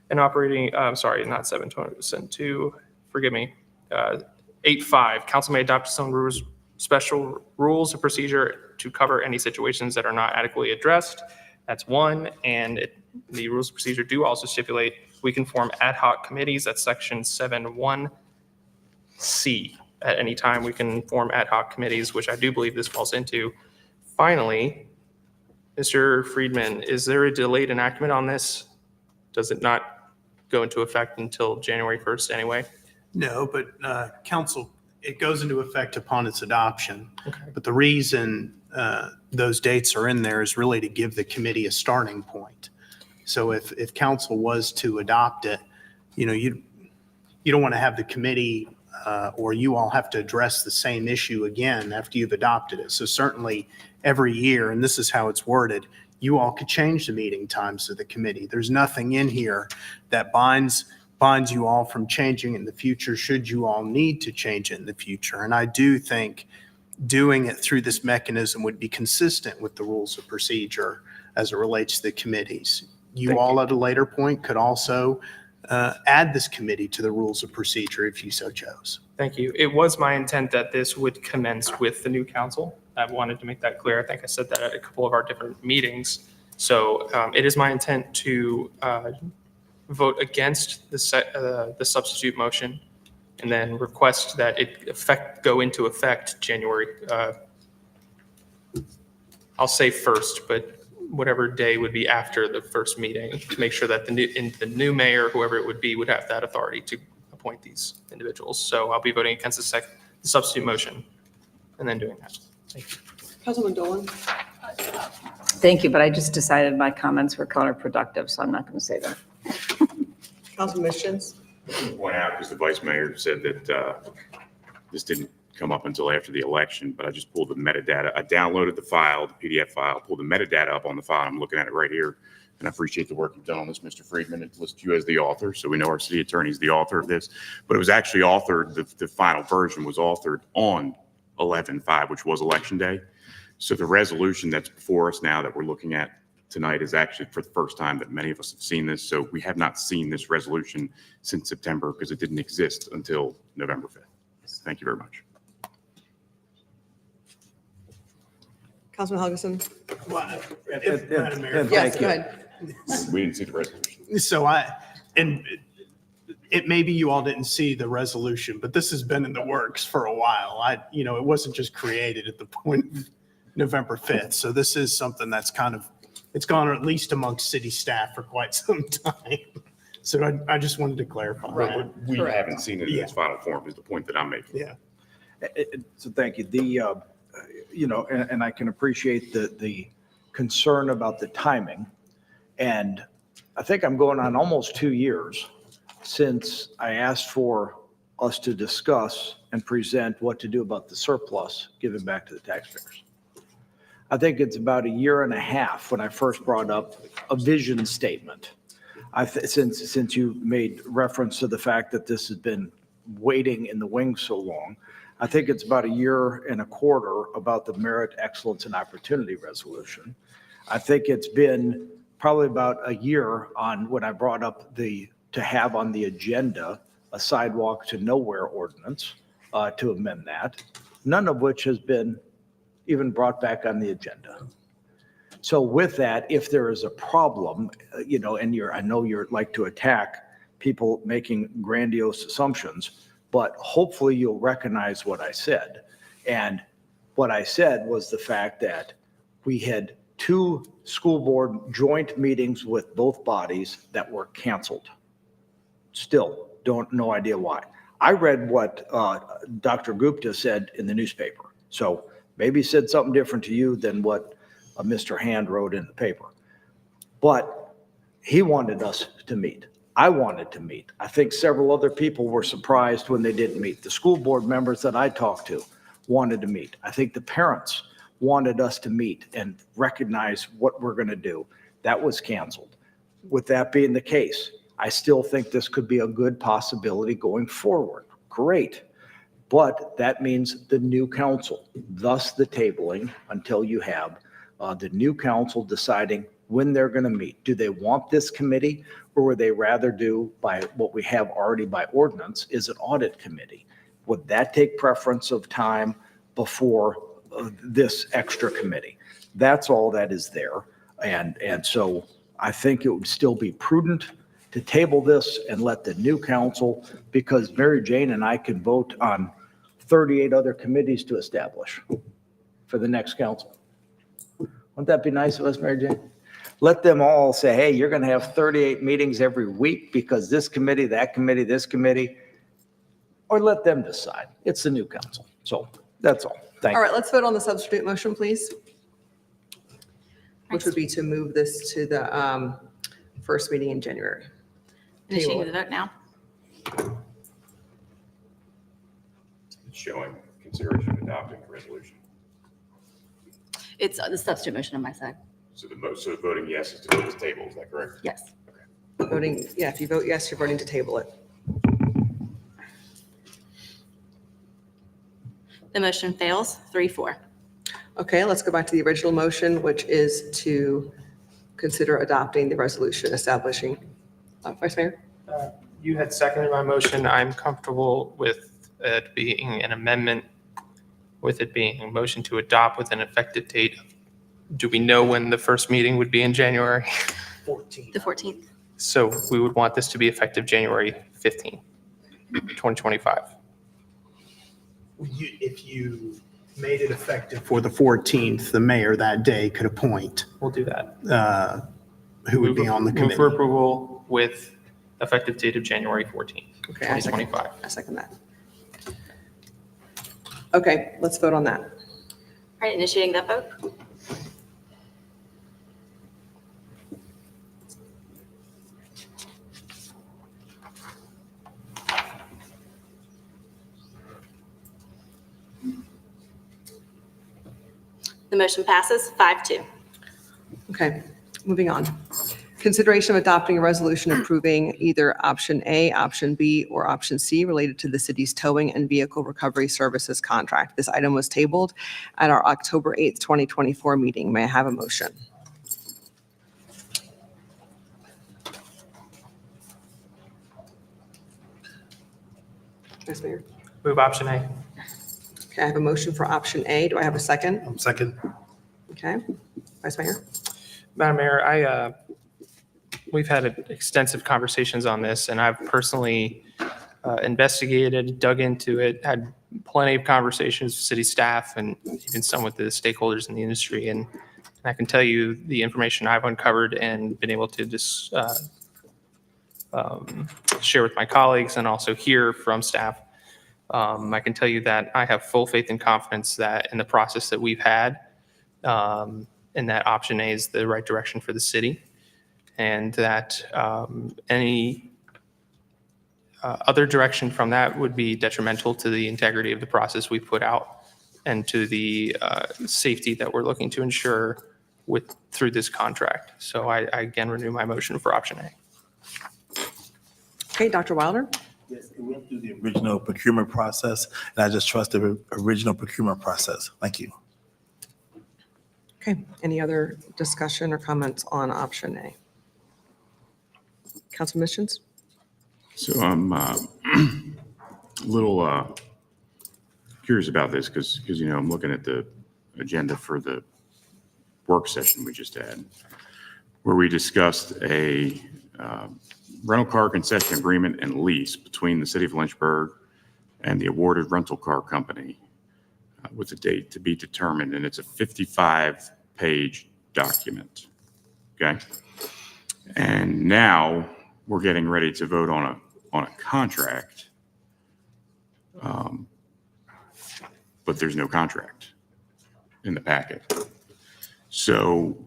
and operating, sorry, not 7.2, forgive me, 8.5, council may adopt its own special rules of procedure to cover any situations that are not adequately addressed. That's 1. And the rules of procedure do also stipulate we can form ad hoc committees. That's section 7.1C. At any time, we can form ad hoc committees, which I do believe this falls into. Finally, Mr. Friedman, is there a delayed enactment on this? Does it not go into effect until January 1st anyway? No, but council, it goes into effect upon its adoption. Okay. But the reason those dates are in there is really to give the committee a starting point. So if council was to adopt it, you don't want to have the committee or you all have to address the same issue again after you've adopted it. So certainly every year, and this is how it's worded, you all could change the meeting times of the committee. There's nothing in here that binds you all from changing it in the future should you all need to change it in the future. And I do think doing it through this mechanism would be consistent with the rules of procedure as it relates to the committees. You all at a later point could also add this committee to the rules of procedure if you so chose. Thank you. It was my intent that this would commence with the new council. I wanted to make that clear. I think I said that at a couple of our different meetings. So it is my intent to vote against the substitute motion and then request that it go into effect January, I'll say 1st, but whatever day would be after the first meeting to make sure that the new mayor, whoever it would be, would have that authority to appoint these individuals. So I'll be voting against the substitute motion and then doing that. Thank you. Councilman Dolan? Thank you, but I just decided my comments were counterproductive, so I'm not going to say that. Councilman Shins? Point out, because the vice mayor said that this didn't come up until after the election, but I just pulled the metadata. I downloaded the file, the PDF file, pulled the metadata up on the file. I'm looking at it right here. And I appreciate the work you've done on this, Mr. Friedman. It lists you as the author, so we know our city attorney is the author of this. But it was actually authored, the final version was authored on 11/5, which was election day. So the resolution that's before us now that we're looking at tonight is actually for the first time that many of us have seen this. So we have not seen this resolution since September because it didn't exist until November 5th. Thank you very much. Councilman Helgeson? Madam Mayor. Yes, go ahead. We didn't see the resolution. So it maybe you all didn't see the resolution, but this has been in the works for a while. It wasn't just created at the point of November 5th. So this is something that's it's gone at least amongst city staff for quite some time. So I just wanted to clarify. Right, we Correct. haven't seen it in its final form is the point that I'm making. Yeah. So thank you. And I can appreciate the concern about the timing. And I think I'm going on almost 2 years since I asked for us to discuss and present what to do about the surplus given back to the taxpayers. I think it's about 1.5 years when I first brought up a vision statement. Since you made reference to the fact that this has been waiting in the wings so long, I think it's about 1.25 years about the merit, excellence, and opportunity resolution. I think it's been probably about 1 year on when I brought up to have on the agenda a sidewalk to nowhere ordinance to amend that, none of which has been even brought back on the agenda. So with that, if there is a problem, and I know you're like to attack people making grandiose assumptions, but hopefully you'll recognize what I said. And what I said was the fact that we had 2 school board joint meetings with both bodies that were canceled. Still, no idea why. I read what Dr. Gupta said in the newspaper. So maybe he said something different to you than what Mr. Hand wrote in the paper. But he wanted us to meet. I wanted to meet. I think several other people were surprised when they didn't meet. The school board members that I talked to wanted to meet. I think the parents wanted us to meet and recognize what we're going to do. That was canceled. With that being the case, I still think this could be a good possibility going forward. Great. But that means the new council, thus the tabling until you have the new council deciding when they're going to meet. Do they want this committee, or would they rather do by what we have already by ordinance is an audit committee? Would that take preference of time before this extra committee? That's all that is there. And so I think it would still be prudent to table this and let the new council, because Mary Jane and I can vote on 38 other committees to establish for the next council. Wouldn't that be nice of us, Mary Jane? Let them all say, hey, you're going to have 38 meetings every week because this committee, that committee, this committee, or let them decide. It's the new council. So that's all. Thank you. All right, let's vote on the substitute motion, please. which would be to move this to the first meeting in January. Initiating the vote now. Showing consideration of adopting the resolution. It's the substitute motion on my side. So so voting yes is to vote to table, is that correct? Yes. Voting, yeah, if you vote yes, you're voting to table it. The motion fails, 3-4. Okay, let's go back to the original motion, which is to consider adopting the resolution establishing, Vice Mayor? You had seconded my motion. I'm comfortable with it being an amendment, with it being a motion to adopt with an effective date. Do we know when the first meeting would be in January? The 14th. So we would want this to be effective January 15, 2025. If you made it effective for the 14th, the mayor that day could appoint We'll do that. who would be on the Move committee. for approval with effective date of January 14th, Okay, I second 2025. I second that. Okay, let's vote on that. All right, initiating that vote. The motion passes 5-2. Okay, moving on. Consideration of adopting a resolution approving either option A, option B, or option C related to the city's towing and vehicle recovery services contract. This item was tabled at our October 8th, 2024 meeting. May I have a motion? Vice Mayor? Move option A. Okay, I have a motion for option A. Do I have a second? Second. Okay, Vice Mayor? Madam Mayor, we've had extensive conversations on this, and I've personally investigated, dug into it, had plenty of conversations with city staff and even some with the stakeholders in the industry. And I can tell you the information I've uncovered and been able to just share with my colleagues and also hear from staff. I can tell you that I have full faith and confidence that in the process that we've had, and that option A is the right direction for the city, and that any other direction from that would be detrimental to the integrity of the process we put out and to the safety that we're looking to ensure through this contract. So I again renew my motion for option A. Okay, Dr. Wilder? Yes, it went through the original procurement process, and I just trust the original procurement process. Thank you. Okay, any other discussion or comments on option A? Council missions? So I'm a little curious about this because, I'm looking at the agenda for the work session we just had, where we discussed a rental car concession agreement and lease between the city of Lynchburg and the awarded rental car company with a date to be determined, and it's a 55-page document, okay? And now we're getting ready to vote on a contract, but there's no contract in the packet. So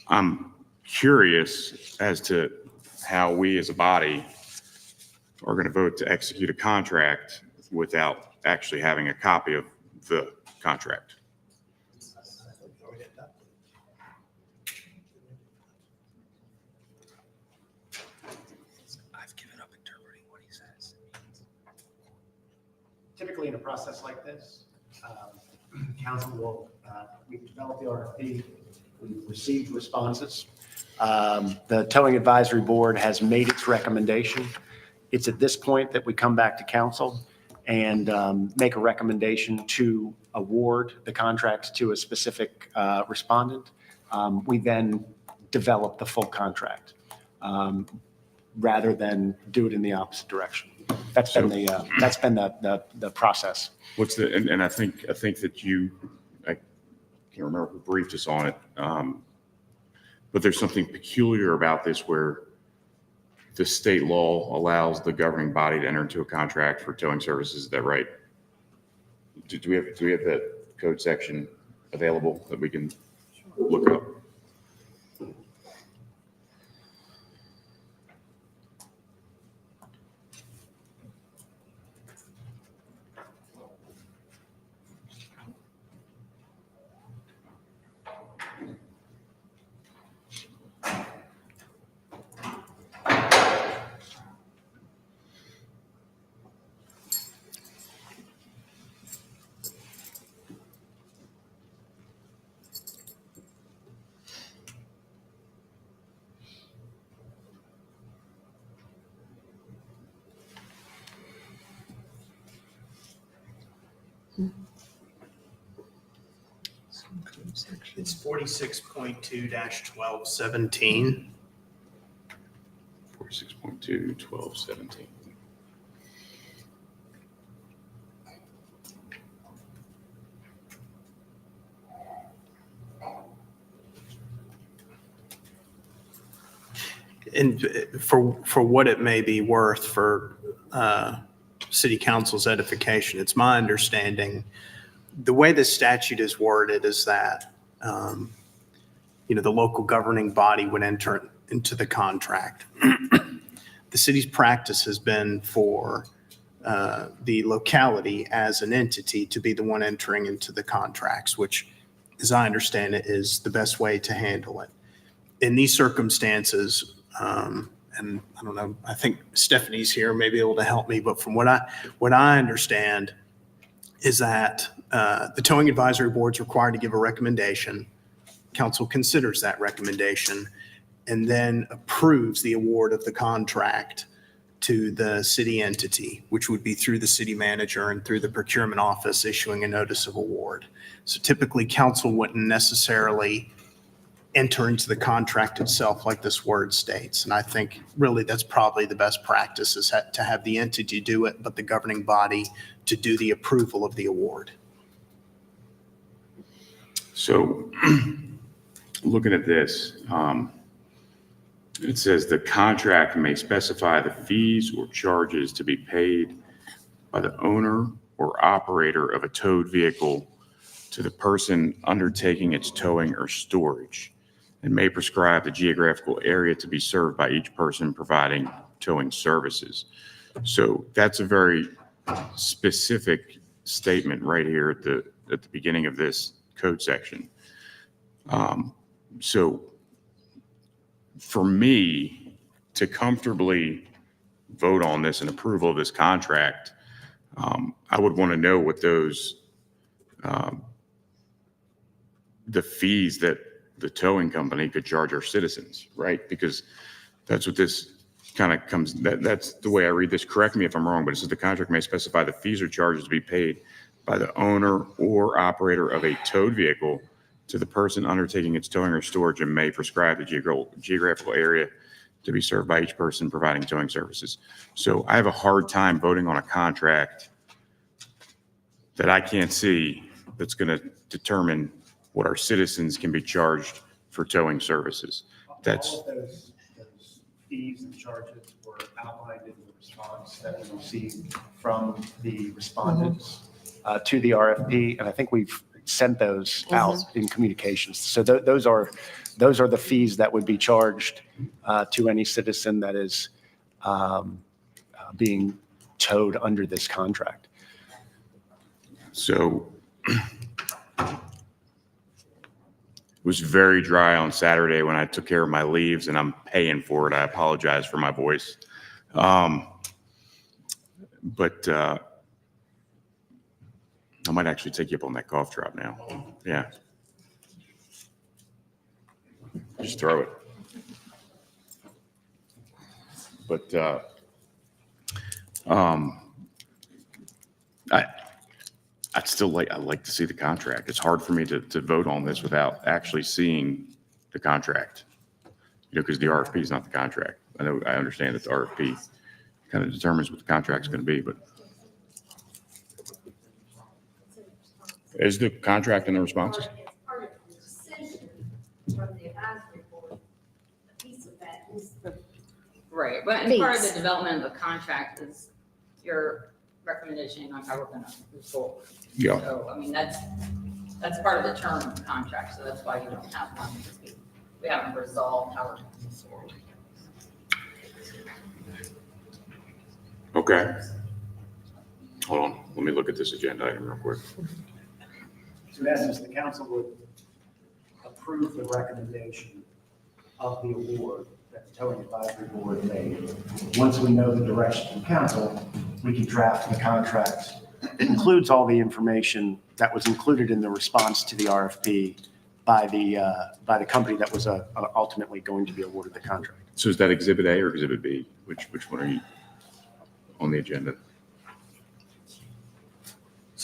I'm curious as to how we as a body are going to vote to execute a contract without actually having a copy of the contract. I've given up interpreting what he says. Typically in a process like this, council will, we've developed the RFP, we've received responses. The Towing Advisory Board has made its recommendation. It's at this point that we come back to council and make a recommendation to award the contract to a specific respondent. We then develop the full contract rather than do it in the opposite direction. That's been the process. What's the, and I think that I can't remember who briefed us on it, but there's something peculiar about this where the state law allows the governing body to enter into a contract for towing services. Is that right? Do we have that code section available that we can look up? It's 46.2-1217. 46.2, 1217. And for what it may be worth for city council's edification, it's my understanding, the way the statute is worded is that, the local governing body would enter into the contract. The city's practice has been for the locality as an entity to be the one entering into the contracts, which, as I understand it, is the best way to handle it. In these circumstances, and I don't know, I think Stephanie's here, may be able to help me, but from what I understand is that the towing advisory board is required to give a recommendation. Council considers that recommendation and then approves the award of the contract to the city entity, which would be through the city manager and through the procurement office issuing a notice of award. So typically, council wouldn't necessarily enter into the contract itself like this word states. And I think really that's probably the best practice, is to have the entity do it, but the governing body to do the approval of the award. So looking at this, it says the contract may specify the fees or charges to be paid by the owner or operator of a towed vehicle to the person undertaking its towing or storage, and may prescribe the geographical area to be served by each person providing towing services. So that's a very specific statement right here at the beginning of this code section. So for me to comfortably vote on this and approval of this contract, I would want to know what those, the fees that the towing company could charge our citizens, right? Because that's what this kind of comes, that's the way I read this. Correct me if I'm wrong, but it says the contract may specify the fees or charges to be paid by the owner or operator of a towed vehicle to the person undertaking its towing or storage, and may prescribe the geographical area to be served by each person providing towing services. So I have a hard time voting on a contract that I can't see that's going to determine what our citizens can be charged for towing services. That's all of those fees and charges were outlined in the response that we received from the respondents to the RFP, and I think we've sent those out in communications. So those are the fees that would be charged to any citizen that is being towed under this contract. So it was very dry on Saturday when I took care of my leaves, and I'm paying for it. I apologize for my voice. But I might actually take you up on that cough drop now. Yeah. Just throw it. But I'd like to see the contract. It's hard for me to vote on this without actually seeing the contract, because the RFP is not the contract. I understand that the RFP kind of determines what the contract's going to be, but is the contract in the responses? It's part of the decision from the advisory board. A piece of that is the Right, but and part of the development of the contract is your recommendation on how we're gonna move forward. Yeah. So, I mean, that's part of the term of the contract, so that's why you don't have one, because we haven't resolved how we're gonna move forward. Okay. Hold on, let me look at this agenda item real quick. So in essence, the council would approve the recommendation of the award that the towing advisory board made. Once we know the direction from council, we can draft the contract. It includes all the information that was included in the response to the RFP by the company that was ultimately going to be awarded the contract. So is that Exhibit A or Exhibit B? Which one are you on the agenda?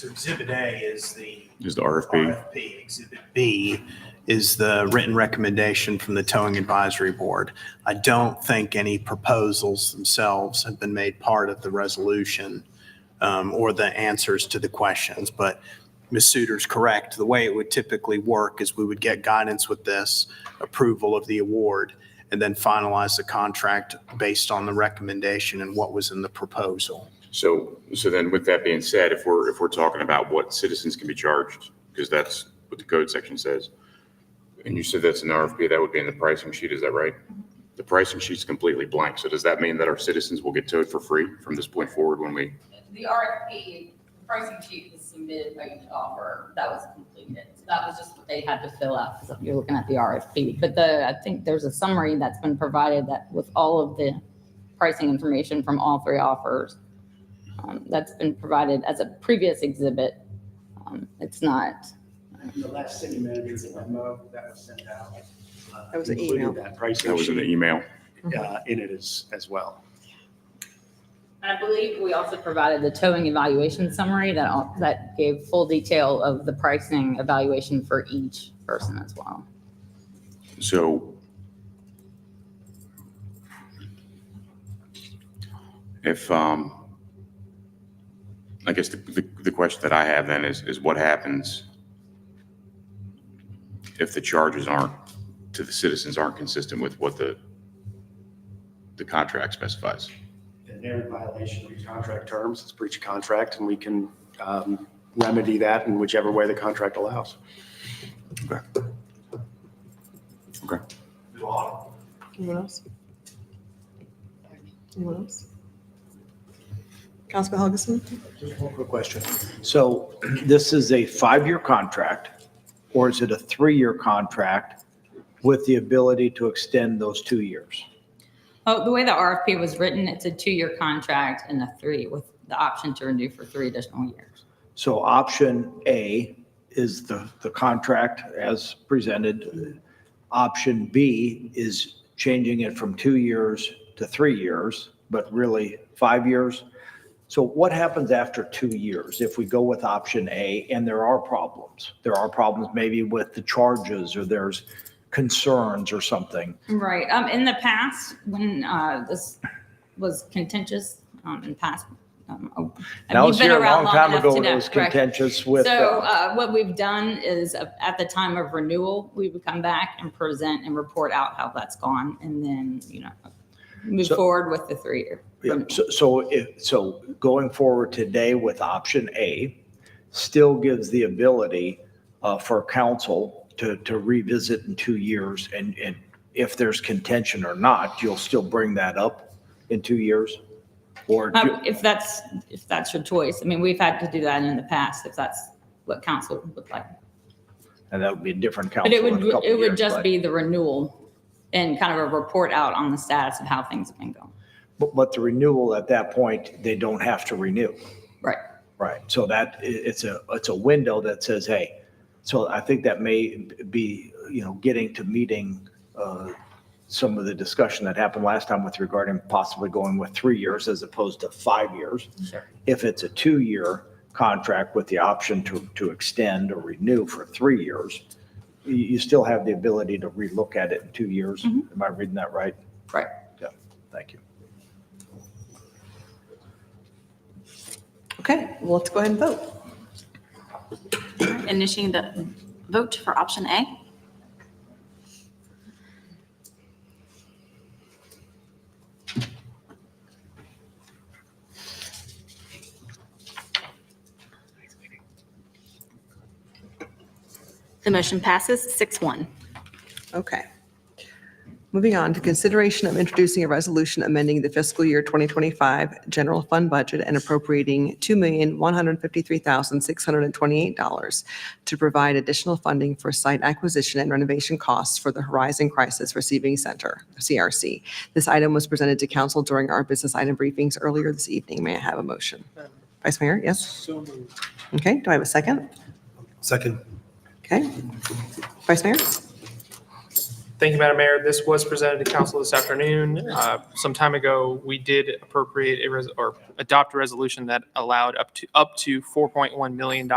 So Exhibit A is the RFP. RFP. Exhibit B is the written recommendation from the Towing Advisory Board. I don't think any proposals themselves have been made part of the resolution or the answers to the questions, but Ms. Suter's correct. The way it would typically work is we would get guidance with this, approval of the award, and then finalize the contract based on the recommendation and what was in the proposal. So then with that being said, if we're talking about what citizens can be charged, because that's what the code section says, and you said that's an RFP, that would be in the pricing sheet, is that right? The pricing sheet's completely blank. So does that mean that our citizens will get towed for free from this point forward when we? The RFP, the pricing sheet was submitted by each offer that was completed. So that was just what they had to fill out, because you're looking at the RFP. But I think there's a summary that's been provided that with all of the pricing information from all three offers. That's been provided as a previous exhibit. It's not. The last city manager's memo that was sent out. That was an included email. That pricing That was in the sheet, email. in it as well. And I believe we also provided the towing evaluation summary that gave full detail of the pricing evaluation for each person as well. So if, I guess the question that I have then is what happens if the charges to the citizens aren't consistent with what the contract specifies? And they're in violation of your contract terms, it's breach of contract, and we can remedy that in whichever way the contract allows. Okay. Anyone else? Anyone else? Councilman Helgeson? Just one quick question. So this is a 5-year contract, or is it a 3-year contract with the ability to extend those 2 years? Oh, the way the RFP was written, it's a 2-year contract and a 3 with the option to renew for 3 additional years. So option A is the contract as presented. Option B is changing it from 2 years to 3 years, but really 5 years. So what happens after 2 years if we go with option A and there are problems? There are problems maybe with the charges, or there's concerns or something. Right. In the past, when this was contentious in past. And I was you've been here a around long time enough ago to when it know, was correct? contentious with. So what we've done is at the time of renewal, we would come back and present and report out how that's gone, and then, move forward with the 3-year. Yeah, so going forward today with option A still gives the ability for council to revisit in 2 years, and if there's contention or not, you'll still bring that up in 2 years? Or If that's your choice. I mean, we've had to do that in the past, if that's what council would look like. and that would be a different council But in a couple it would years, just but- be the renewal and kind of a report out on the status of how things have been going. But the renewal at that point, they don't have to renew. Right. Right. So that it's a window that says, hey, so I think that may be, getting to meeting some of the discussion that happened last time with regarding possibly going with 3 years as opposed to 5 years. Sure. If it's a 2-year contract with the option to extend or renew for 3 years, you still have the ability to relook at it in 2 years. Mm-hmm. Am I reading that right? Right. Yeah. Thank you. Okay, well, let's go ahead and vote. Initiating the vote for option A. The motion passes 6-1. Okay. Moving on to consideration of introducing a resolution amending the fiscal year 2025 general fund budget and appropriating $2,153,628 to provide additional funding for site acquisition and renovation costs for the Horizon Crisis Receiving Center, CRC. This item was presented to council during our business item briefings earlier this evening. May I have a motion? Vice Mayor, yes? So moved. Okay, do I have a second? Second. Okay. Vice Mayor? Thank you, Madam Mayor. This was presented to council this afternoon. Some time ago, we did appropriate or adopt a resolution that allowed up to $4.1 million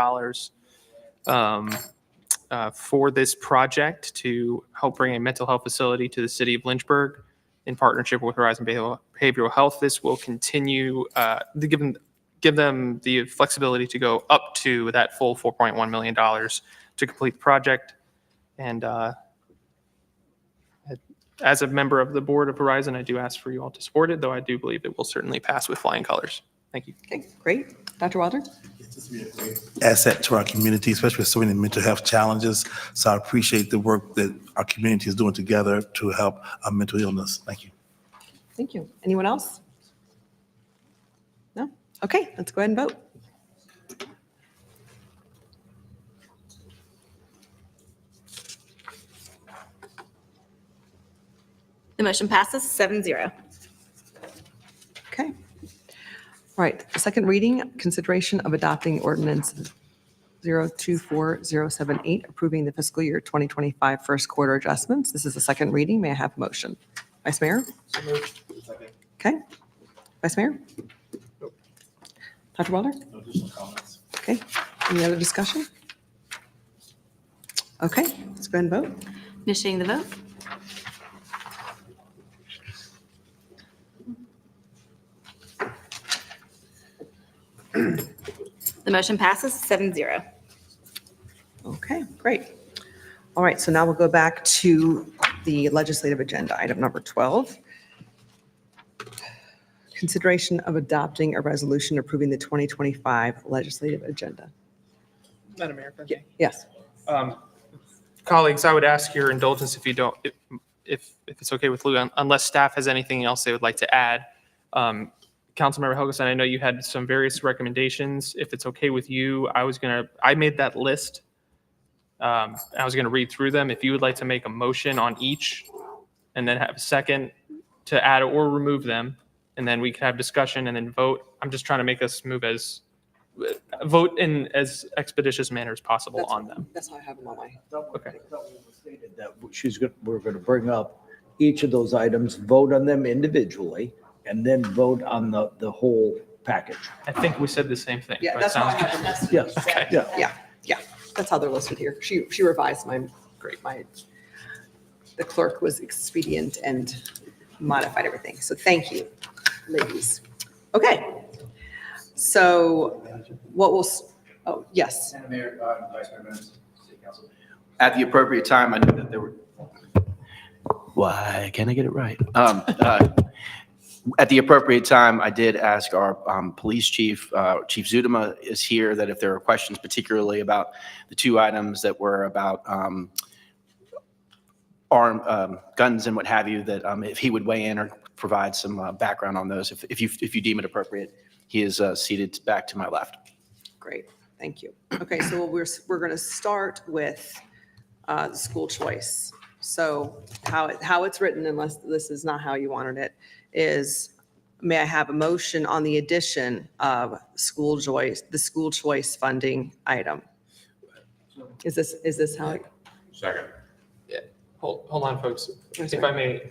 for this project to help bring a mental health facility to the city of Lynchburg in partnership with Horizon Behavioral Health. This will continue to give them the flexibility to go up to that full $4.1 million to complete the project. And as a member of the board of Horizon, I do ask for you all to support it, though I do believe it will certainly pass with flying colors. Thank you. Okay, great. Dr. Wilder? Asset to our community, especially with so many mental health challenges. So I appreciate the work that our community is doing together to help our mental illness. Thank you. Thank you. Anyone else? No? Okay, let's go ahead and vote. The motion passes 7-0. Okay. All right, second reading, consideration of adopting ordinance 024078, approving the fiscal year 2025 first quarter adjustments. This is the second reading. May I have a motion? Vice Mayor? Okay. Vice Mayor? Dr. Wilder? No additional comments. Okay. Any other discussion? Okay, let's go ahead and vote. Initiating the vote. The motion passes 7-0. Okay, great. All right, so now we'll go back to the legislative agenda, item number 12. Consideration of adopting a resolution approving the 2025 legislative agenda. Madam Mayor. Yes. Colleagues, I would ask your indulgence if you don't, if it's okay with Lou, unless staff has anything else they would like to add. Councilmember Helgeson, I know you had some various recommendations. If it's okay with you, I made that list. I was going to read through them. If you would like to make a motion on each and then have a second to add or remove them, and then we could have discussion and then vote. I'm just trying to make us vote in as expeditious manner as possible on them. That's how I have them on my. Okay. That we're going to bring up each of those items, vote on them individually, and then vote on the whole package. I think we said the same thing. Yeah, but that's how I sounds have them listed. Yes. Okay. Yeah. Yeah, that's how they're listed here. She revised the clerk was expedient and modified everything. So thank you, ladies. Okay. So what will, yes. Madam Mayor, Vice Mayor, members of City Council. At the appropriate time, I know that there were, why can't I get it right? At the appropriate time, I did ask our police chief, Chief Zudema is here, that if there are questions particularly about the two items that were about guns and what have you, that if he would weigh in or provide some background on those, if you deem it appropriate. He is seated back to my left. Great, thank you. Okay, so we're going to start with the school choice. So how it's written, unless this is not how you wanted it, is may I have a motion on the addition of the school choice funding item? Is this how? Second. Yeah. Hold on, folks. If I may,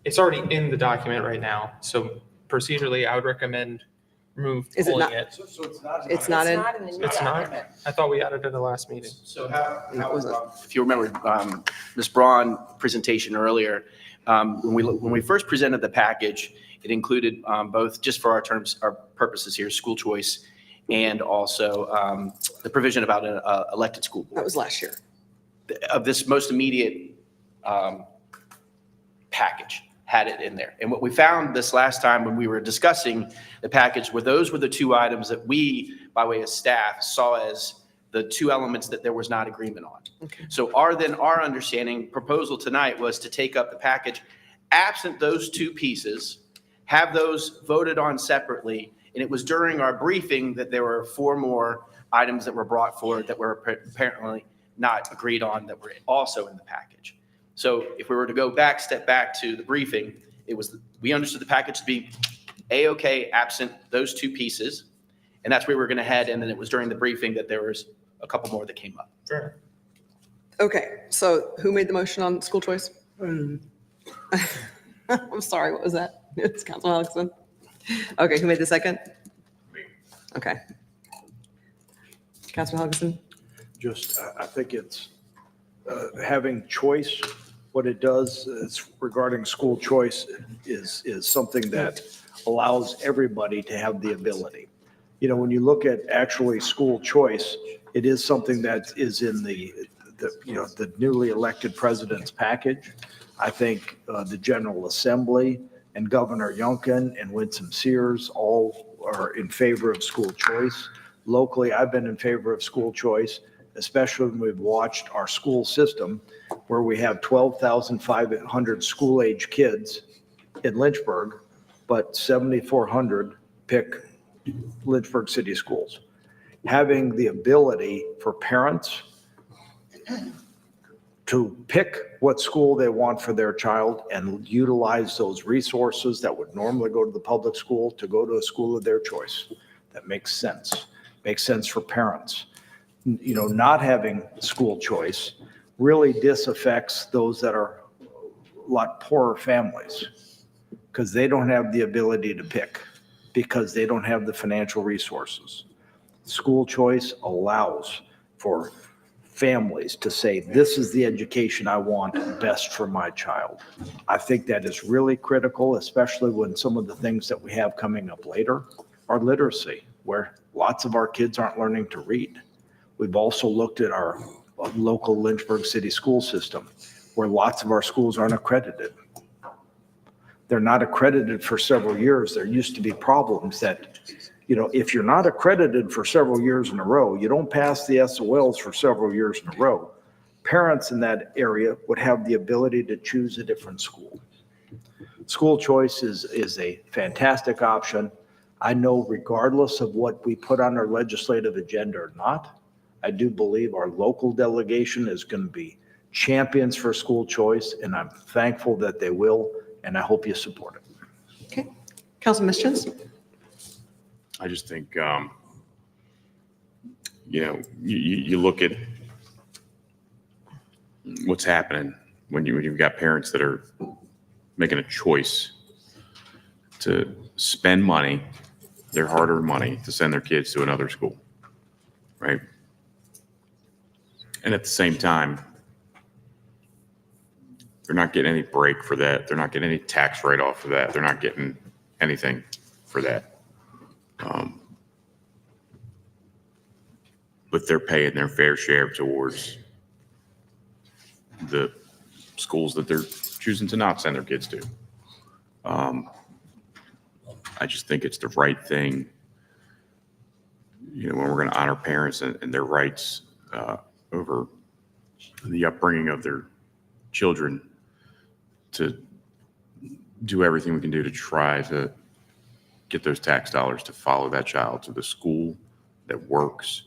it's already in the document right now. So procedurally, I would recommend Is it pulling not? it. So it's not. It's not in. It's not? I thought we added it in the last meeting. So if you remember Ms. Braun presentation earlier, when we first presented the package, it included both, just for our purposes here, school choice, and also the provision about an elected school board. That was last year. Of this most immediate package had it in there. And what we found this last time when we were discussing the package were those were the two items that we, by way of staff, saw as the two elements that there was not agreement on. Okay. So our understanding proposal tonight was to take up the package absent those two pieces, have those voted on separately. And it was during our briefing that there were 4 more items that were brought forward that were apparently not agreed on that were also in the package. So if we were to step back to the briefing, we understood the package to be A-OK absent those two pieces. And that's where we were going to head. And then it was during the briefing that there was a couple more that came up. Sure. Okay, so who made the motion on school choice? I'm sorry, what was that? It's Councilman Helgeson. Okay, who made the second? Okay. Councilman Helgeson? Just, I think it's having choice. What it does is regarding school choice is something that allows everybody to have the ability. You know, when you look at actually school choice, it is something that is in the newly elected president's package. I think the General Assembly and Governor Youngkin and Winsome Sears all are in favor of school choice. Locally, I've been in favor of school choice, especially when we've watched our school system where we have 12,500 school-age kids in Lynchburg, but 7,400 pick Lynchburg City Schools. Having the ability for parents to pick what school they want for their child and utilize those resources that would normally go to the public school to go to a school of their choice. That makes sense. Makes sense for parents. You know, not having school choice really disaffects those that are a lot poorer families because they don't have the ability to pick because they don't have the financial resources. School choice allows for families to say, this is the education I want best for my child. I think that is really critical, especially when some of the things that we have coming up later are literacy, where lots of our kids aren't learning to read. We've also looked at our local Lynchburg City school system, where lots of our schools aren't accredited. They're not accredited for several years. There used to be problems that, you know, if you're not accredited for several years in a row, you don't pass the SOLs for several years in a row, parents in that area would have the ability to choose a different school. School choice is a fantastic option. I know regardless of what we put on our legislative agenda or not, I do believe our local delegation is going to be champions for school choice, and I'm thankful that they will, and I hope you support it. Okay. Councilman Mischins? I just think, you know, you look at what's happening when you've got parents that are making a choice to spend money, their hard-earned money, to send their kids to another school, right? And at the same time, they're not getting any break for that. They're not getting any tax write-off for that. They're not getting anything for that. But they're paying their fair share towards the schools that they're choosing to not send their kids to. I just think it's the right thing, you know, when we're going to honor parents and their rights over the upbringing of their children, to do everything we can do to try to get those tax dollars to follow that child to the school that works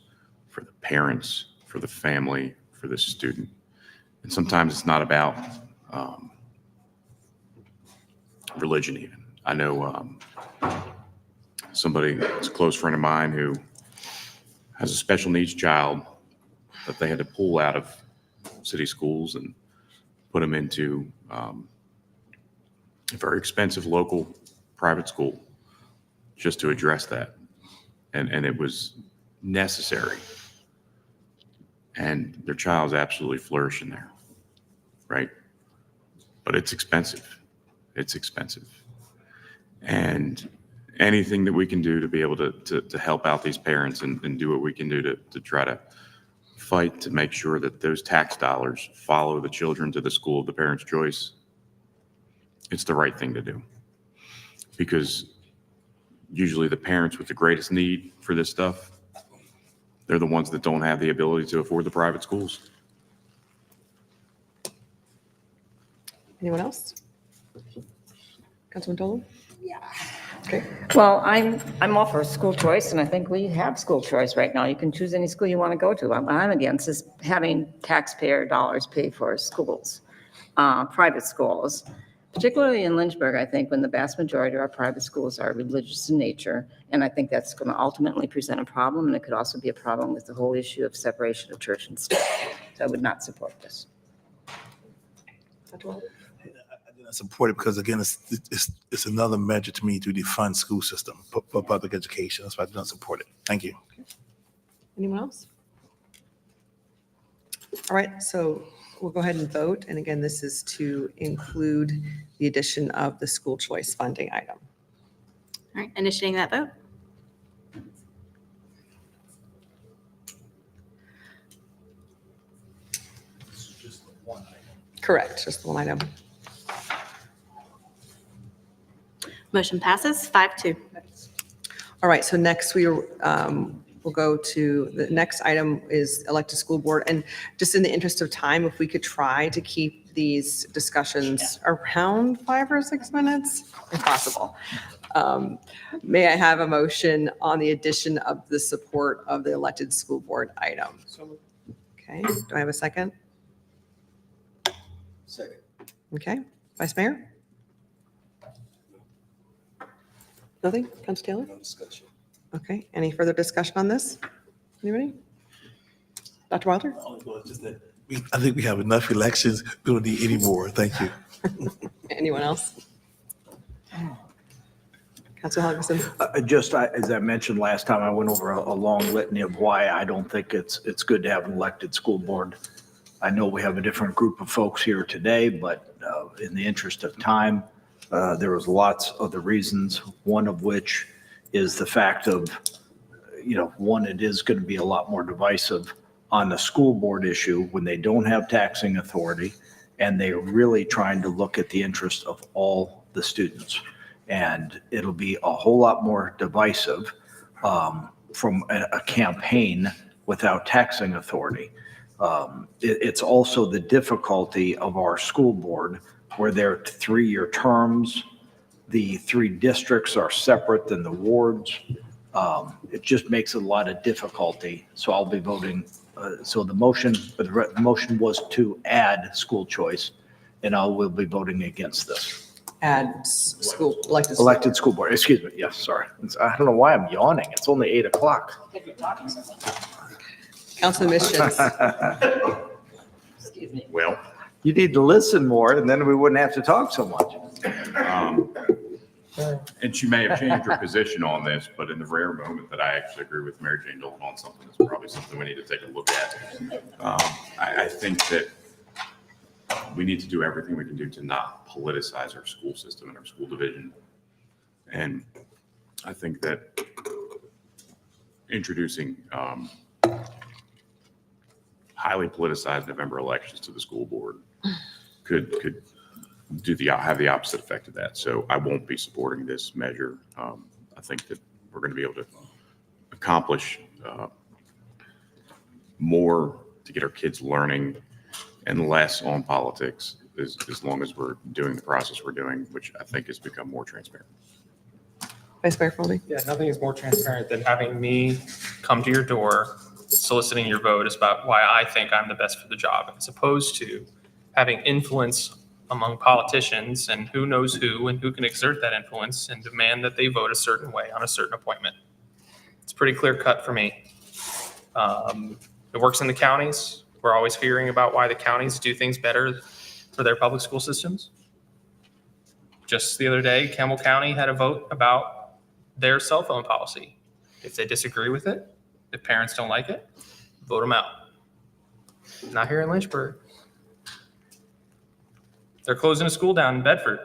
for the parents, for the family, for the student. And sometimes it's not about religion even. I know somebody that's a close friend of mine who has a special needs child that they had to pull out of city schools and put him into a very expensive local private school just to address that. And it was necessary. And their child's absolutely flourishing there, right? But it's expensive. It's expensive. And anything that we can do to be able to help out these parents and do what we can do to try to fight to make sure that those tax dollars follow the children to the school of the parents' choice, it's the right thing to do. Because usually the parents with the greatest need for this stuff, they're the ones that don't have the ability to afford the private schools. Anyone else? Councilman Dolan? Okay. Well, I'm all for school choice, and I think we have school choice right now. You can choose any school you want to go to. What I'm against is having taxpayer dollars pay for schools, private schools, particularly in Lynchburg. I think when the vast majority of our private schools are religious in nature, and I think that's going to ultimately present a problem, and it could also be a problem with the whole issue of separation of church and state. So I would not support this. support it because again, it's another measure to me to defund school system for public education. That's why I do not support it. Thank you. Anyone else? All right, so we'll go ahead and vote. And again, this is to include the addition of the school choice funding item. All right, initiating that vote. Correct, just the one item. Motion passes 5-2. All right, so next we'll go to, the next item is elected school board. And just in the interest of time, if we could try to keep these discussions around 5 or 6 minutes, if possible. May I have a motion on the addition of the support of the elected school board item? Okay, do I have a second? Second. Okay, Vice Mayor? Nothing, Council Taylor? No discussion. Okay, any further discussion on this? Anybody? Dr. Wilder? I think we have enough elections. We don't need any more. Thank you. Anyone else? Council Helgeson? As I mentioned last time, I went over a long litany of why I don't think it's good to have an elected school board. I know we have a different group of folks here today, but in the interest of time, there was lots of the reasons, one of which is the fact of, one, it is going to be a lot more divisive on the school board issue when they don't have taxing authority and they're really trying to look at the interest of all the students. And it'll be a whole lot more divisive from a campaign without taxing authority. It's also the difficulty of our school board where they're 3-year terms. The 3 districts are separate than the wards. It just makes it a lot of difficulty. So I'll be voting. So the motion was to add school choice, and I will be voting against this. Add school, Elected school board, excuse me. Yes, sorry. I don't know why I'm yawning. It's only 8 o'clock. Council Missions? Excuse me. Well, You need to listen more, and then we wouldn't have to talk so much. and she may have changed her position on this, but in the rare moment that I actually agree with Mary Jane Dalton on something, that's probably something we need to take a look at. I think that we need to do everything we can do to not politicize our school system and our school division. And I think that introducing highly politicized November elections to the school board could have the opposite effect of that. So I won't be supporting this measure. I think that we're going to be able to accomplish more to get our kids learning and less on politics as long as we're doing the process we're doing, which I think has become more transparent. Vice Mayor Foldy? Yeah, nothing is more transparent than having me come to your door, soliciting your vote is about why I think I'm the best for the job, as opposed to having influence among politicians and who knows who and who can exert that influence and demand that they vote a certain way on a certain appointment. It's pretty clear cut for me. It works in the counties. We're always hearing about why the counties do things better for their public school systems. Just the other day, Campbell County had a vote about their cell phone policy. If they disagree with it, if parents don't like it, vote them out. Not here in Lynchburg. They're closing a school down in Bedford.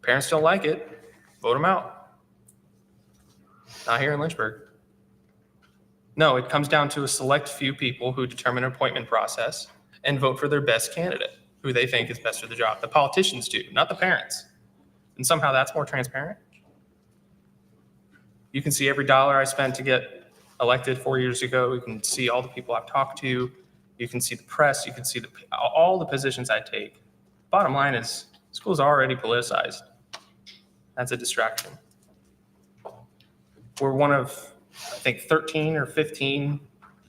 Parents don't like it, vote them out. Not here in Lynchburg. No, it comes down to a select few people who determine an appointment process and vote for their best candidate, who they think is best for the job. The politicians do, not the parents. And somehow that's more transparent. You can see every dollar I spent to get elected 4 years ago. You can see all the people I've talked to. You can see the press. You can see all the positions I take. Bottom line is, school's already politicized. That's a distraction. We're one of, I think, 13 or 15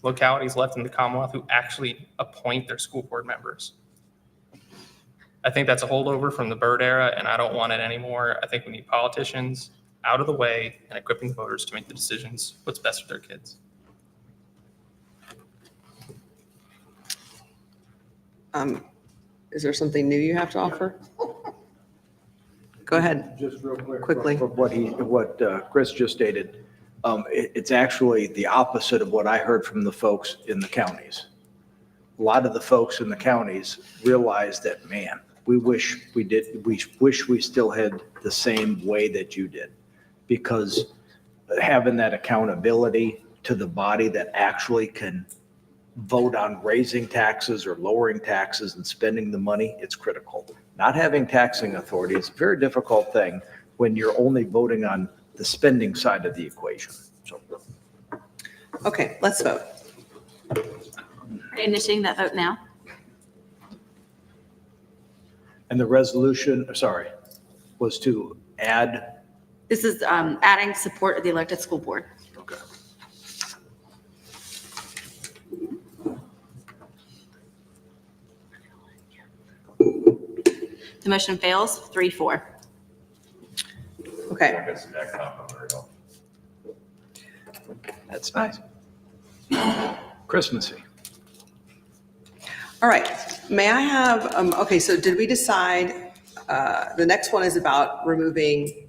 localities left in the Commonwealth who actually appoint their school board members. I think that's a holdover from the Byrd era, and I don't want it anymore. I think we need politicians out of the way and equipping the voters to make the decisions what's best for their kids. Is there something new you have to offer? Go ahead. Just real quick. Quickly. From what Chris just stated, it's actually the opposite of what I heard from the folks in the counties. A lot of the folks in the counties realize that, man, we wish we still had the same way that you did. Because having that accountability to the body that actually can vote on raising taxes or lowering taxes and spending the money, it's critical. Not having taxing authority is a very difficult thing when you're only voting on the spending side of the equation. So, Okay, let's vote. Are you initiating that vote now? and the resolution, sorry, was to add, This is adding support of the elected school board. okay. The motion fails, 3-4. Okay. That's nice. Christmassy. All right, may I have, okay, so did we decide, the next one is about removing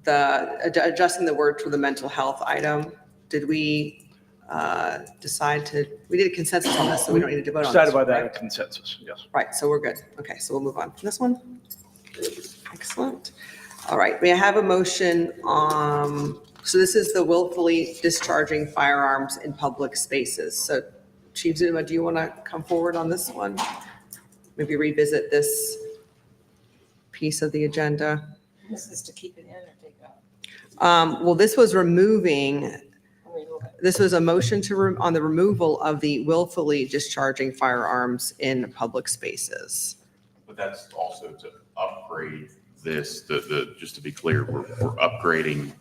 adjusting the word for the mental health item. Did we decide to, we did a consensus on this, so we don't need to vote on this. Decided by that right? consensus, yes. Right, so we're good. Okay, so we'll move on from this one. Excellent. All right, may I have a motion on, so this is the willfully discharging firearms in public spaces. So Chief Zuma, do you want to come forward on this one? Maybe revisit this piece of the agenda. This is to keep it in or take out? Well, this was removing, this was a motion to, on the removal of the willfully discharging firearms in public spaces. But that's also to upgrade this, just to be clear, we're upgrading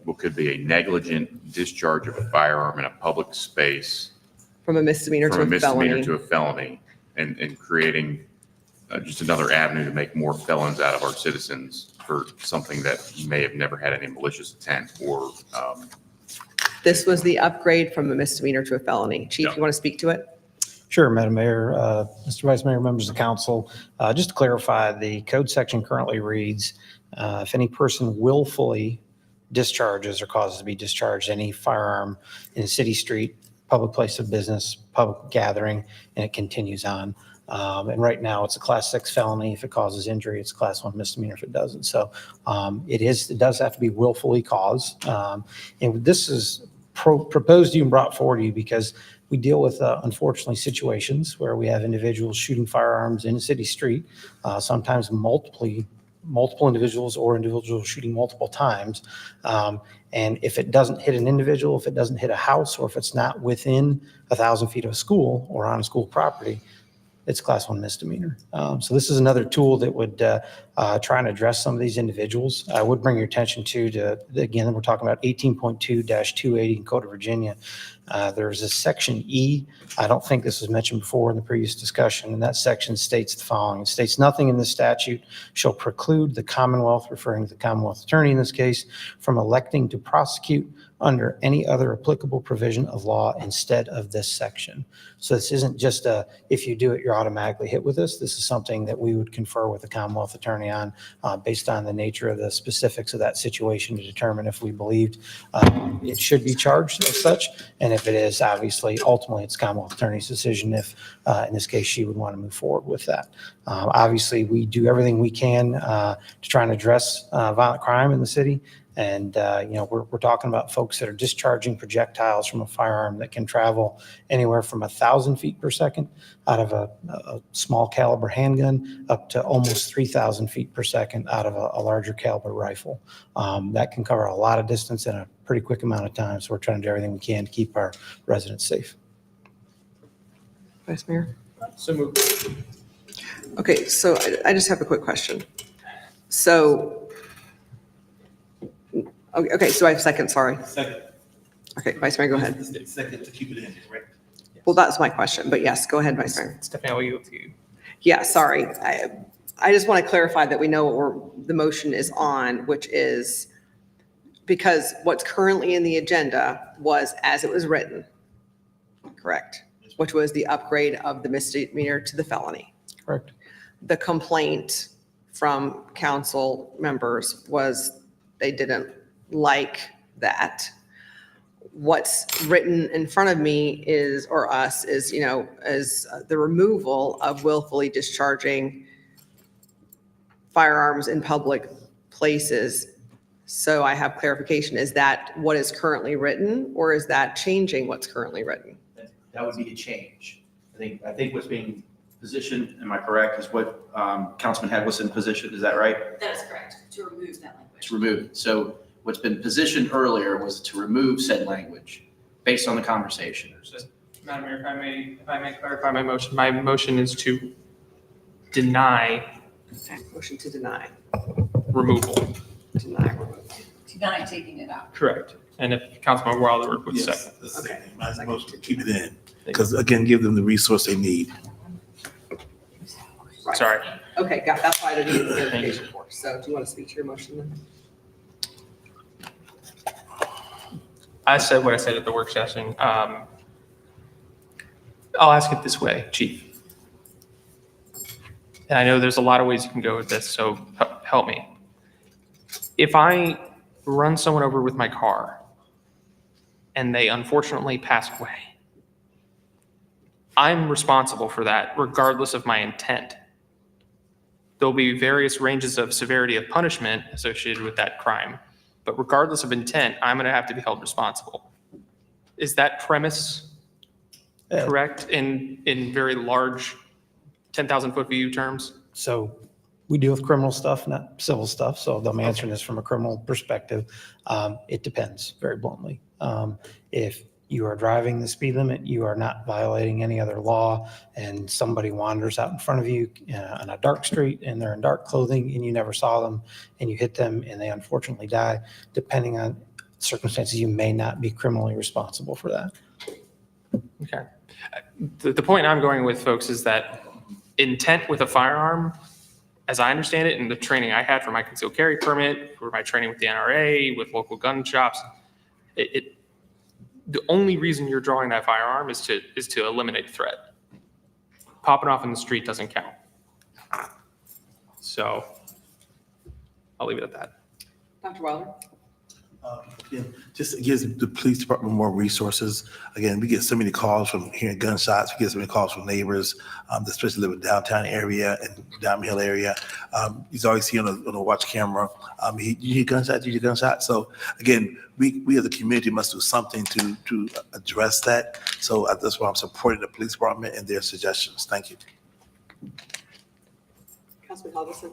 what could be a negligent discharge of a firearm in a public space. From a misdemeanor to a felony. From a misdemeanor to a felony, and creating just another avenue to make more felons out of our citizens for something that may have never had any malicious intent or. This was the upgrade from a misdemeanor to a felony. Chief, you want to speak to it? Sure, Madam Mayor, Mr. Vice Mayor, members of the council. Just to clarify, the code section currently reads, if any person willfully discharges or causes to be discharged any firearm in a city street, public place of business, public gathering, and it continues on. And right now, it's a Class 6 felony. If it causes injury, it's a Class 1 misdemeanor if it doesn't. So it does have to be willfully caused. And this is proposed to you and brought forward to you because we deal with, unfortunately, situations where we have individuals shooting firearms in a city street, sometimes multiple individuals or individuals shooting multiple times. And if it doesn't hit an individual, if it doesn't hit a house, or if it's not within 1,000 feet of a school or on a school property, it's Class 1 misdemeanor. So this is another tool that would try and address some of these individuals. I would bring your attention again, we're talking about 18.2-280 in Code of Virginia. There's a section E. I don't think this was mentioned before in the previous discussion, and that section states the following. It states nothing in this statute shall preclude the Commonwealth, referring to the Commonwealth Attorney in this case, from electing to prosecute under any other applicable provision of law instead of this section. So this isn't just if you do it, you're automatically hit with this. This is something that we would confer with the Commonwealth Attorney on based on the nature of the specifics of that situation to determine if we believed it should be charged as such. And if it is, obviously, ultimately, it's Commonwealth Attorney's decision if, in this case, she would want to move forward with that. Obviously, we do everything we can to try and address violent crime in the city. And, we're talking about folks that are discharging projectiles from a firearm that can travel anywhere from 1,000 feet per second out of a small caliber handgun up to almost 3,000 feet per second out of a larger caliber rifle. That can cover a lot of distance in a pretty quick amount of time. So we're trying to do everything we can to keep our residents safe. Vice Mayor? So moved. Okay, so I just have a quick question. So, okay, so I have a second, sorry. Second. Okay, Vice Mayor, go ahead. Second to keep it in, correct? Well, that's my question, but yes, go ahead, Vice Mayor. Stephanie, I'll yield to you. Yeah, sorry. I just want to clarify that we know what the motion is on, which is because what's currently in the agenda was as it was written. Correct? which was the upgrade of the misdemeanor to the felony. Correct. The complaint from council members was they didn't like that. What's written in front of me is, or us, is, is the removal of willfully discharging firearms in public places. So I have clarification. Is that what is currently written, or is that changing what's currently written? That would be a change. I think what's being positioned, am I correct, is what Councilman Head was in position, is that right? That is correct, to remove that language. To remove it. So what's been positioned earlier was to remove said language based on the conversation. Madam Mayor, if I may clarify my motion is to deny Okay, motion to deny. removal. Deny removal. Deny taking it out. Correct. And if Councilman Wilder would Yes, second. that's the thing. My motion to keep it in, because again, give them the resource they need. Right. Sorry. Okay, got, that's why I didn't need the clarification for. So do you want to speak to your motion then? I said what I said at the work session. I'll ask it this way, Chief. And I know there's a lot of ways you can go with this, so help me. If I run someone over with my car and they unfortunately pass away, I'm responsible for that regardless of my intent. There'll be various ranges of severity of punishment associated with that crime, but regardless of intent, I'm going to have to be held responsible. Is that premise correct in very large 10,000-foot view terms? So we deal with criminal stuff, not civil stuff. So I'm answering this from a criminal perspective. It depends, very bluntly. If you are driving the speed limit, you are not violating any other law, and somebody wanders out in front of you on a dark street and they're in dark clothing and you never saw them and you hit them and they unfortunately die, depending on circumstances, you may not be criminally responsible for that. Okay. The point I'm going with, folks, is that intent with a firearm, as I understand it, and the training I had for my concealed carry permit, for my training with the NRA, with local gun shops, the only reason you're drawing that firearm is to eliminate threat. Popping off in the street doesn't count. So I'll leave it at that. Dr. Wilder? Again, just gives the police department more resources. Again, we get so many calls from hearing gunshots. We get so many calls from neighbors, especially live in the downtown area and Diamond Hill area. He's always see on a watch camera. You hear gunshots, you hear gunshots. So again, we as a community must do something to address that. So that's why I'm supporting the police department and their suggestions. Thank you. Councilman Halverson?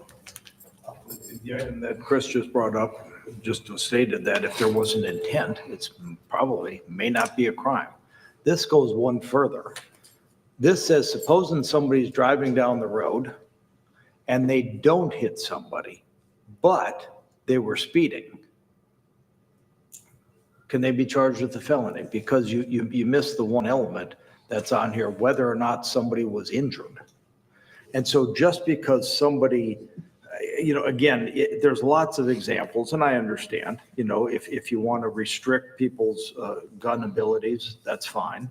The item that Chris just brought up just stated that if there was an intent, it's probably may not be a crime. This goes one further. This says, supposing somebody's driving down the road and they don't hit somebody, but they were speeding. Can they be charged with a felony? Because you missed the one element that's on here, whether or not somebody was injured. And so just because somebody, again, there's lots of examples, and I understand, if you want to restrict people's gun abilities, that's fine.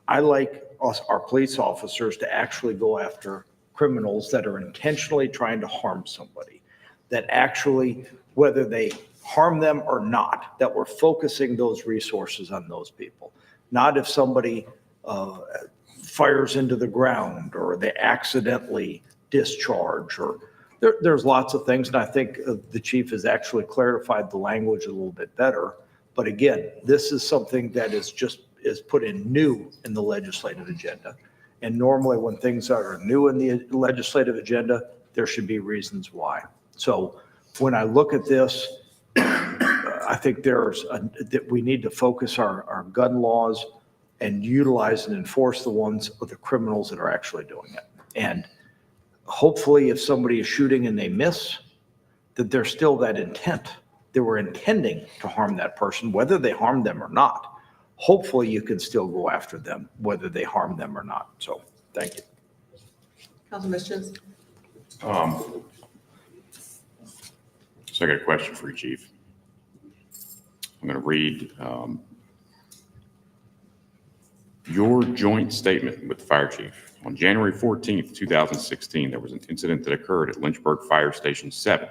I like our police officers to actually go after criminals that are intentionally trying to harm somebody, that actually, whether they harm them or not, that we're focusing those resources on those people. Not if somebody fires into the ground or they accidentally discharge, or there's lots of things. And I think the chief has actually clarified the language a little bit better. But again, this is something that is put in new in the legislative agenda. And normally when things are new in the legislative agenda, there should be reasons why. So when I look at this, I think that we need to focus our gun laws and utilize and enforce the ones of the criminals that are actually doing it. And hopefully if somebody is shooting and they miss, that there's still that intent. They were intending to harm that person, whether they harmed them or not. Hopefully you can still go after them, whether they harm them or not. So thank you. Councilman Mischins? So I got a question for you, Chief. I'm going to read your joint statement with the fire chief. On January 14th, 2016, there was an incident that occurred at Lynchburg Fire Station 7,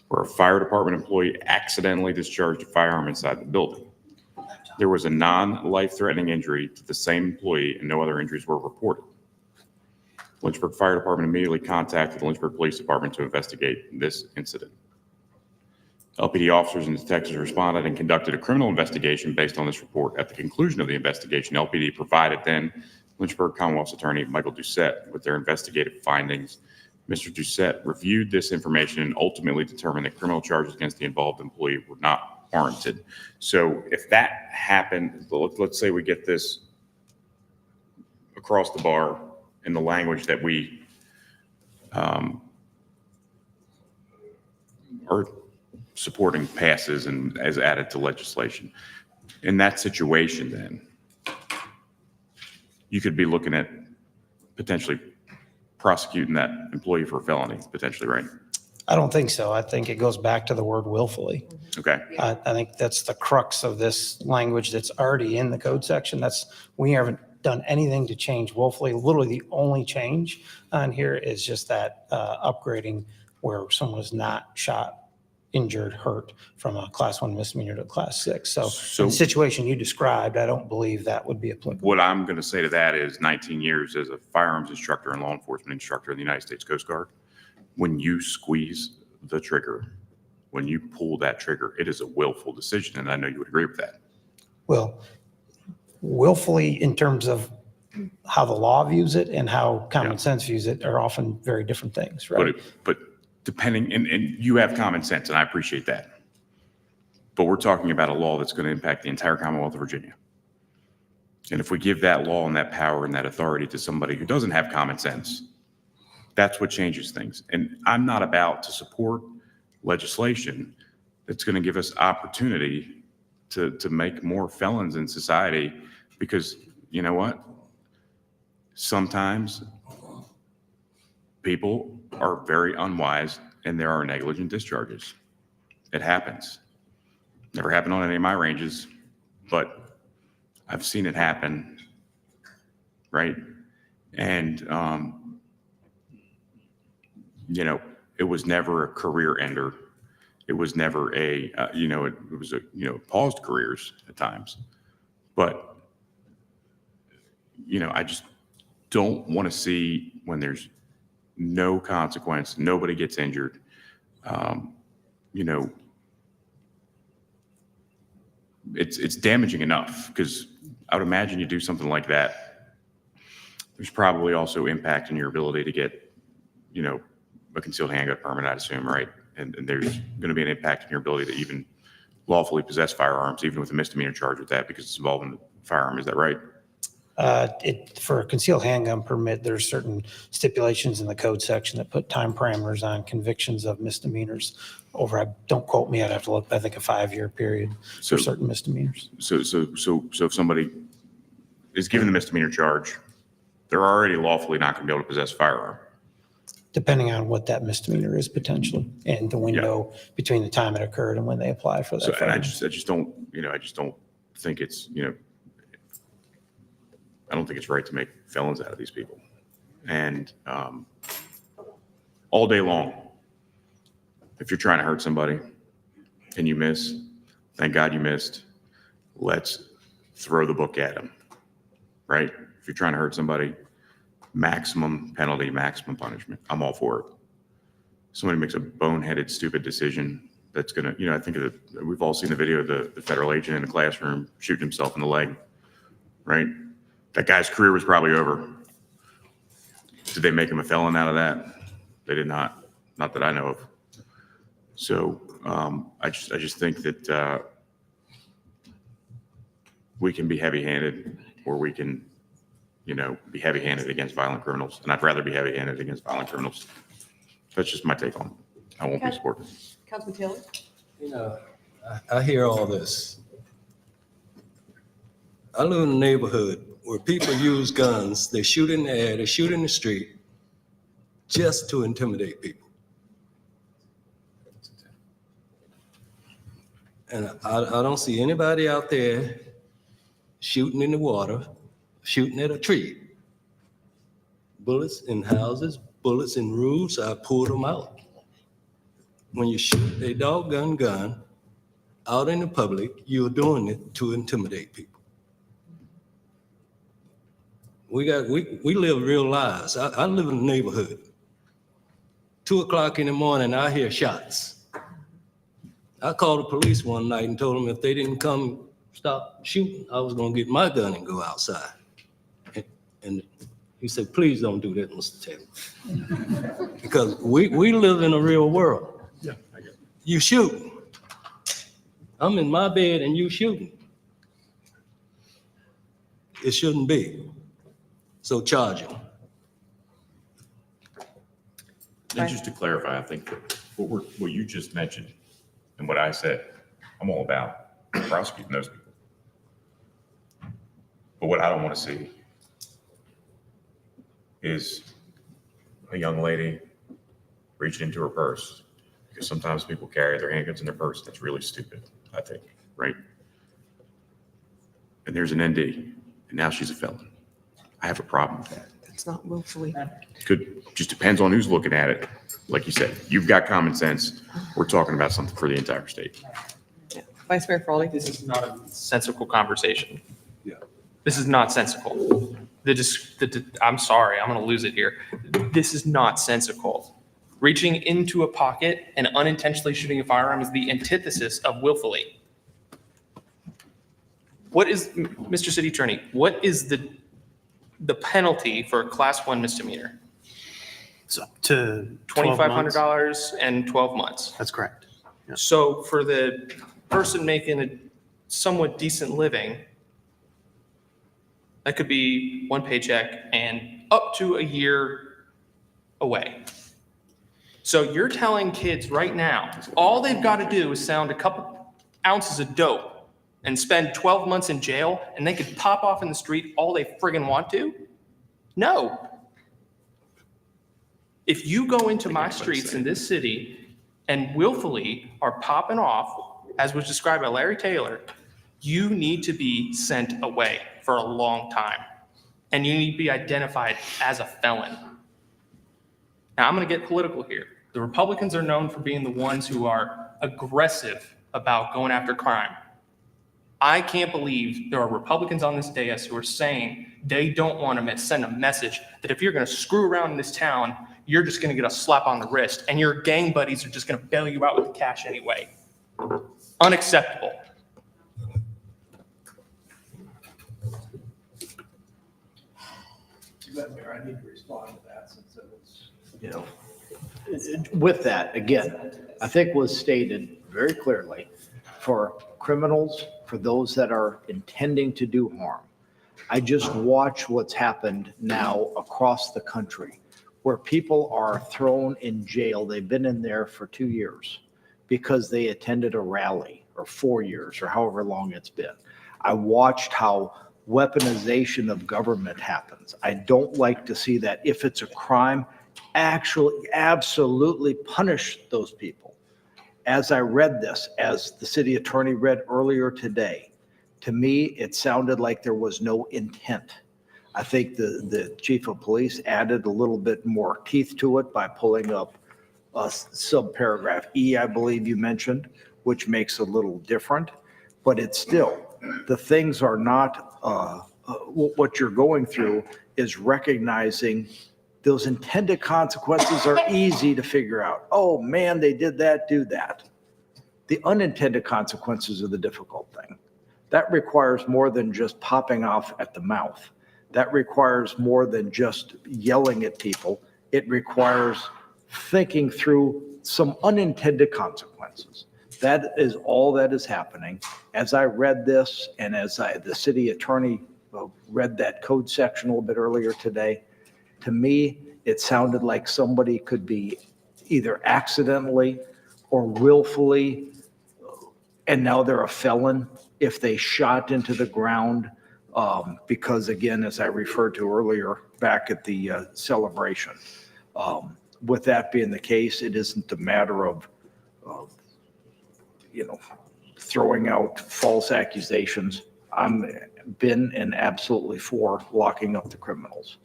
where a fire department employee accidentally discharged a firearm inside the building. There was a non-life-threatening injury to the same employee and no other injuries were reported. Lynchburg Fire Department immediately contacted the Lynchburg Police Department to investigate this incident. LPD officers and detectives responded and conducted a criminal investigation based on this report. At the conclusion of the investigation, LPD provided then Lynchburg Commonwealth's attorney, Michael Doucette, with their investigative findings. Mr. Doucette reviewed this information and ultimately determined that criminal charges against the involved employee were not warranted. So if that happened, let's say we get this across the bar in the language that we are supporting passes and as added to legislation. In that situation, then, you could be looking at potentially prosecuting that employee for a felony, potentially, right? I don't think so. I think it goes back to the word willfully. Okay. I think that's the crux of this language that's already in the code section. We haven't done anything to change willfully. Literally, the only change on here is just that upgrading where someone is not shot, injured, hurt from a class 1 misdemeanor to class 6. So in the situation you described, I don't believe that would be applicable. What I'm going to say to that is 19 years as a firearms instructor and law enforcement instructor in the United States Coast Guard, when you squeeze the trigger, when you pull that trigger, it is a willful decision, and I know you would agree with that. Well, willfully in terms of how the law views it and how common sense views it are often very different things, right? But depending, and you have common sense, and I appreciate that. But we're talking about a law that's going to impact the entire Commonwealth of Virginia. And if we give that law and that power and that authority to somebody who doesn't have common sense, that's what changes things. And I'm not about to support legislation that's going to give us opportunity to make more felons in society, because you know what? Sometimes people are very unwise and there are negligent discharges. It happens. Never happened on any of my ranges, but I've seen it happen, right? And, it was never a career ender. It was never it was paused careers at times. But, I just don't want to see when there's no consequence, nobody gets injured. It's damaging enough, because I would imagine you do something like that, there's probably also impact in your ability to get, a concealed handgun permit, I'd assume, right? And there's going to be an impact in your ability to even lawfully possess firearms, even with a misdemeanor charge with that, because it's involving the firearm. Is that right? For a concealed handgun permit, there's certain stipulations in the code section that put time parameters on convictions of misdemeanors over, don't quote me, I'd have to look, I think a 5-year period for certain misdemeanors. So if somebody is given the misdemeanor charge, they're already lawfully not going to be able to possess a firearm. Depending on what that misdemeanor is potentially, and the window between the time it occurred and when they apply for that. So, and I just don't, I just don't think it's, I don't think it's right to make felons out of these people. And all day long, if you're trying to hurt somebody and you miss, thank God you missed, let's throw the book at them, right? If you're trying to hurt somebody, maximum penalty, maximum punishment. I'm all for it. Somebody makes a boneheaded, stupid decision that's going to, I think we've all seen the video of the federal agent in the classroom shooting himself in the leg, right? That guy's career was probably over. Did they make him a felon out of that? They did not that I know of. So I just think that we can be heavy-handed, or we can, be heavy-handed against violent criminals. And I'd rather be heavy-handed against violent criminals. That's just my take on it. I won't be supporting. Councilman Taylor? I hear all this. I live in a neighborhood where people use guns. They shoot in the air, they shoot in the street just to intimidate people. And I don't see anybody out there shooting in the water shooting at a tree. Bullets in houses, bullets in roofs, I pulled them out. When you shoot a doggone gun out in the public, you're doing it to intimidate people. We live real lives. I live in a neighborhood. 2 o'clock in the morning, I hear shots. I called the police one night and told them if they didn't come stop shooting, I was gonna get my gun and go outside. And he said, please don't do that, Mr. Taylor. Because we live in a real world. Yeah, I get it. You shooting. I'm in my bed and you shooting. It shouldn't be. So charge him. And just to clarify, I think that what you just mentioned and what I said, I'm all about prosecuting those people. But what I don't want to see is a young lady reaching into her purse, because sometimes people carry their handguns in their purse. That's really stupid, I think, right? And there's an ND, and now she's a felon. I have a problem with that. It's not willfully. Just depends on who's looking at it. Like you said, you've got common sense. We're talking about something for the entire state. Yeah. Vice Mayor Farley? This is not a sensical conversation. Yeah. This is not sensical. I'm sorry, I'm gonna lose it here. This is not sensical. Reaching into a pocket and unintentionally shooting a firearm is the antithesis of willfully. What is, Mr. City Attorney, what is the penalty for a class 1 misdemeanor? It's up to 12 months. $2,500 and 12 months. That's correct. Yeah. So for the person making a somewhat decent living, that could be one paycheck and up to a year away. So you're telling kids right now, all they've got to do is sound a couple ounces of dope and spend 12 months in jail, and they could pop off in the street all they friggin' want to? No. If you go into my streets in this city and willfully are popping off, as was described by Larry Taylor, you need to be sent away for a long time. And you need to be identified as a felon. Now, I'm going to get political here. The Republicans are known for being the ones who are aggressive about going after crime. I can't believe there are Republicans on this dais who are saying they don't want to send a message that if you're going to screw around in this town, you're just going to get a slap on the wrist and your gang buddies are just going to bail you out with the cash anyway. Unacceptable. I need to respond to that since it was, with that, again, I think was stated very clearly for criminals, for those that are intending to do harm. I just watch what's happened now across the country where people are thrown in jail. They've been in there for 2 years because they attended a rally, or 4 years, or however long it's been. I watched how weaponization of government happens. I don't like to see that. If it's a crime, actually absolutely punish those people. As I read this, as the city attorney read earlier today, to me, it sounded like there was no intent. I think the chief of police added a little bit more teeth to it by pulling up subparagraph E, I believe you mentioned, which makes it a little different, but it's still, the things are not, what you're going through is recognizing those intended consequences are easy to figure out. Oh, man, they did that, do that. The unintended consequences are the difficult thing. That requires more than just popping off at the mouth. That requires more than just yelling at people. It requires thinking through some unintended consequences. That is all that is happening. As I read this and as the city attorney read that code section a little bit earlier today, to me, it sounded like somebody could be either accidentally or willfully, and now they're a felon if they shot into the ground. Because again, as I referred to earlier back at the celebration, with that being the case, it isn't a matter of throwing out false accusations. I'm been and absolutely for locking up the criminals.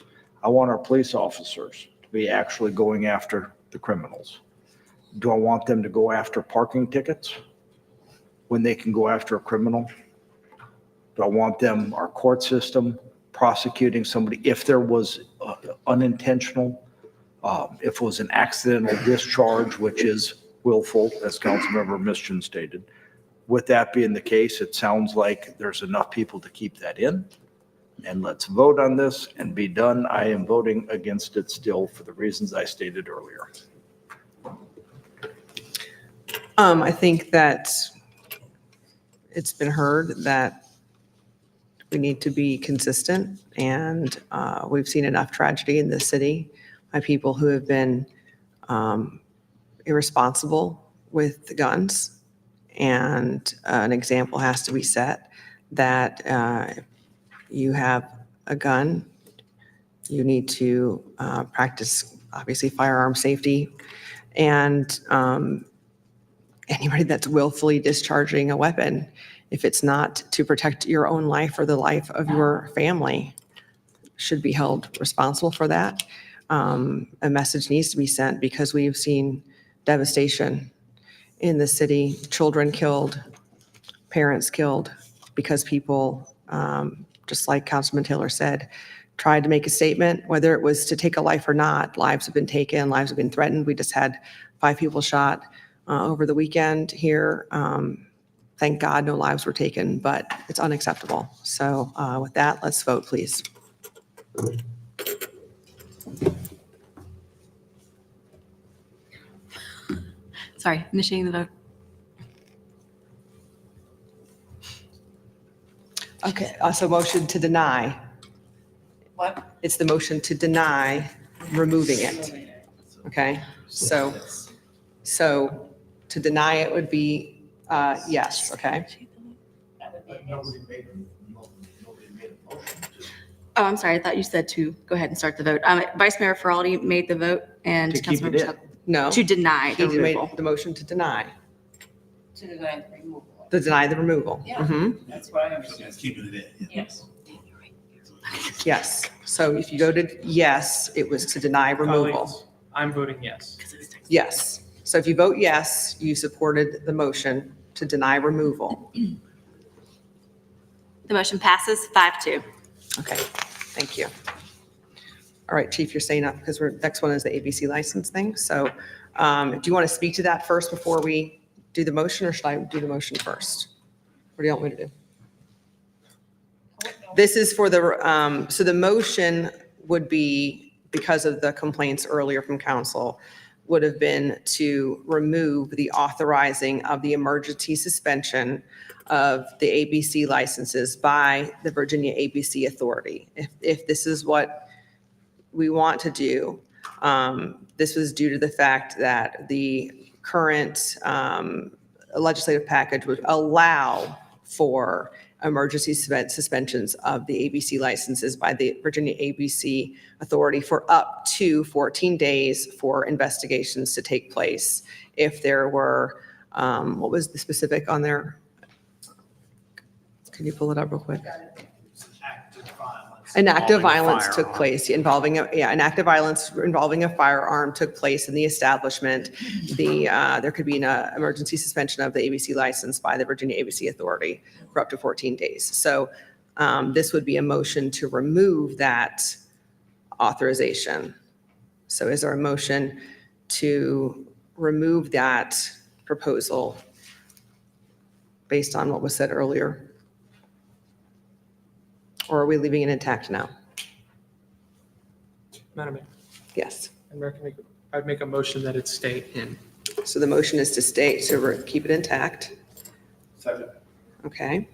I want our police officers to be actually going after the criminals. Do I want them to go after parking tickets when they can go after a criminal? Do I want them, our court system, prosecuting somebody if there was unintentional, if it was an accidental discharge, which is willful, as Councilmember Mischin stated? With that being the case, it sounds like there's enough people to keep that in. And let's vote on this and be done. I am voting against it still for the reasons I stated earlier. I think that it's been heard that we need to be consistent, and we've seen enough tragedy in this city by people who have been irresponsible with the guns. And an example has to be set that if you have a gun, you need to practice, obviously, firearm safety. And anybody that's willfully discharging a weapon, if it's not to protect your own life or the life of your family, should be held responsible for that. A message needs to be sent because we've seen devastation in the city, children killed, parents killed, because people, just like Councilman Taylor said, tried to make a statement, whether it was to take a life or not. Lives have been taken, lives have been threatened. We just had 5 people shot over the weekend here. Thank God no lives were taken, but it's unacceptable. So with that, let's vote, please. Sorry, initiating the vote. Okay, so motion to deny. What? It's the motion to deny removing it. Okay, so to deny it would be yes, okay? Oh, I'm sorry. I thought you said to go ahead and start the vote. Vice Mayor Feraldi made the vote and To keep it Councilmember in. Chuck No. to deny the He made removal. the motion to deny. To deny the removal. To deny the removal. Yeah. Mhm. That's what I understood. Let's keep it in. Yes. Yes. So if you voted yes, it was to deny removal. Colleagues, I'm voting yes. Yes. So if you vote yes, you supported the motion to deny removal. The motion passes 5-2. Okay, thank you. All right, Chief, you're saying up because next one is the ABC license thing. So do you want to speak to that first before we do the motion, or should I do the motion first? What do you want me to do? This is for the, so the motion would be, because of the complaints earlier from council, would have been to remove the authorizing of the emergency suspension of the ABC licenses by the Virginia ABC Authority. If this is what we want to do, this was due to the fact that the current legislative package would allow for emergency suspensions of the ABC licenses by the Virginia ABC Authority for up to 14 days for investigations to take place. If there were, what was the specific on there? Can you pull it up real quick? An act of violence took place involving, an act of violence involving a firearm took place in the establishment. There could be an emergency suspension of the ABC license by the Virginia ABC Authority for up to 14 days. So this would be a motion to remove that authorization. So is there a motion to remove that proposal based on what was said earlier? Or are we leaving it intact now? Madam Mayor, Yes. I'd make a motion that it stay in. So the motion is to stay, to keep it intact. Second. Okay.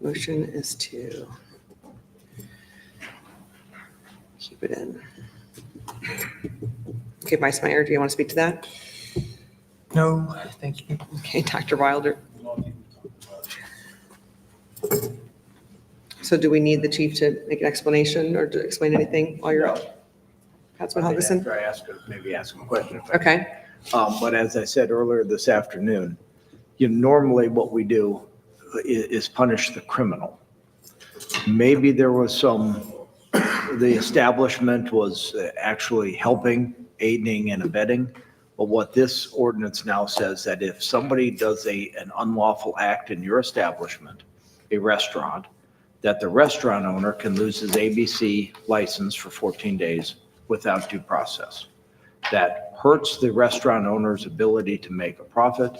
Motion is to keep it in. Okay, Vice Mayor, do you want to speak to that? No, thank you. Okay, Dr. Wilder. So do we need the chief to make an explanation or to explain anything while you're up? Councilman Hugginson? After I maybe ask him a question. if I Okay. But as I said earlier this afternoon, normally what we do, is punish the criminal. Maybe there was the establishment was actually helping, aiding and abetting. But what this ordinance now says that if somebody does an unlawful act in your establishment, a restaurant, that the restaurant owner can lose his ABC license for 14 days without due process. That hurts the restaurant owner's ability to make a profit.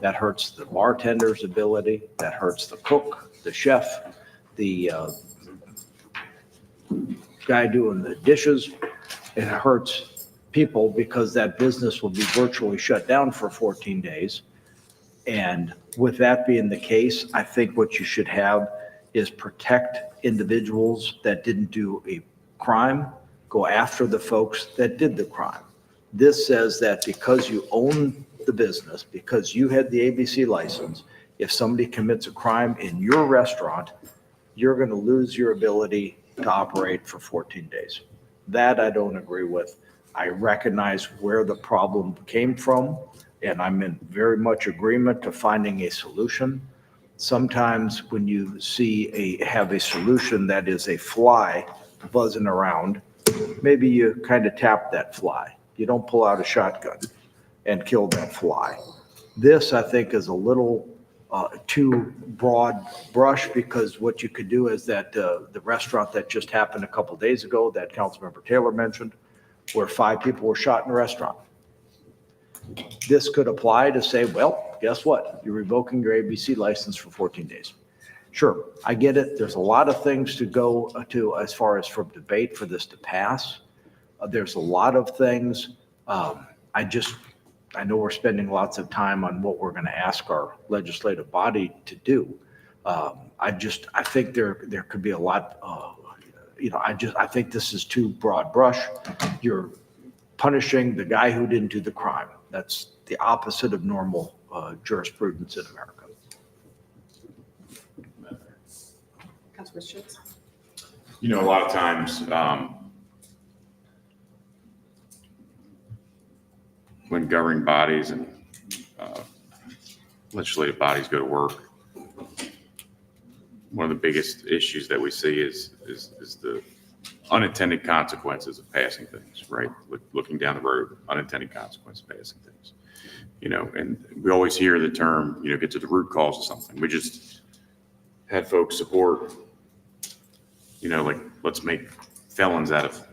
That hurts the bartender's ability. That hurts the cook, the chef, the guy doing the dishes. It hurts people because that business will be virtually shut down for 14 days. And with that being the case, I think what you should have is protect individuals that didn't do a crime, go after the folks that did the crime. This says that because you own the business, because you had the ABC license, if somebody commits a crime in your restaurant, you're going to lose your ability to operate for 14 days. That I don't agree with. I recognize where the problem came from, and I'm in very much agreement to finding a solution. Sometimes when you have a solution that is a fly buzzing around, maybe you kind of tap that fly. You don't pull out a shotgun and kill that fly. This, I think, is a little too broad brush, because what you could do is that the restaurant that just happened a couple days ago that Councilmember Taylor mentioned, where 5 people were shot in a restaurant. This could apply to say, well, guess what? You're revoking your ABC license for 14 days. Sure, I get it. There's a lot of things to go to as far as for debate for this to pass. There's a lot of things. I know we're spending lots of time on what we're going to ask our legislative body to do. I think there could be a lot, I think this is too broad brush. You're punishing the guy who didn't do the crime. That's the opposite of normal jurisprudence in America. Councilor Schultz? A lot of times, when governing bodies and legislative bodies go to work, one of the biggest issues that we see is the unintended consequences of passing things, right? Looking down the road, unintended consequences of passing things. And we always hear the term, get to the root cause of something. We just had folks support, like, let's make felons out of,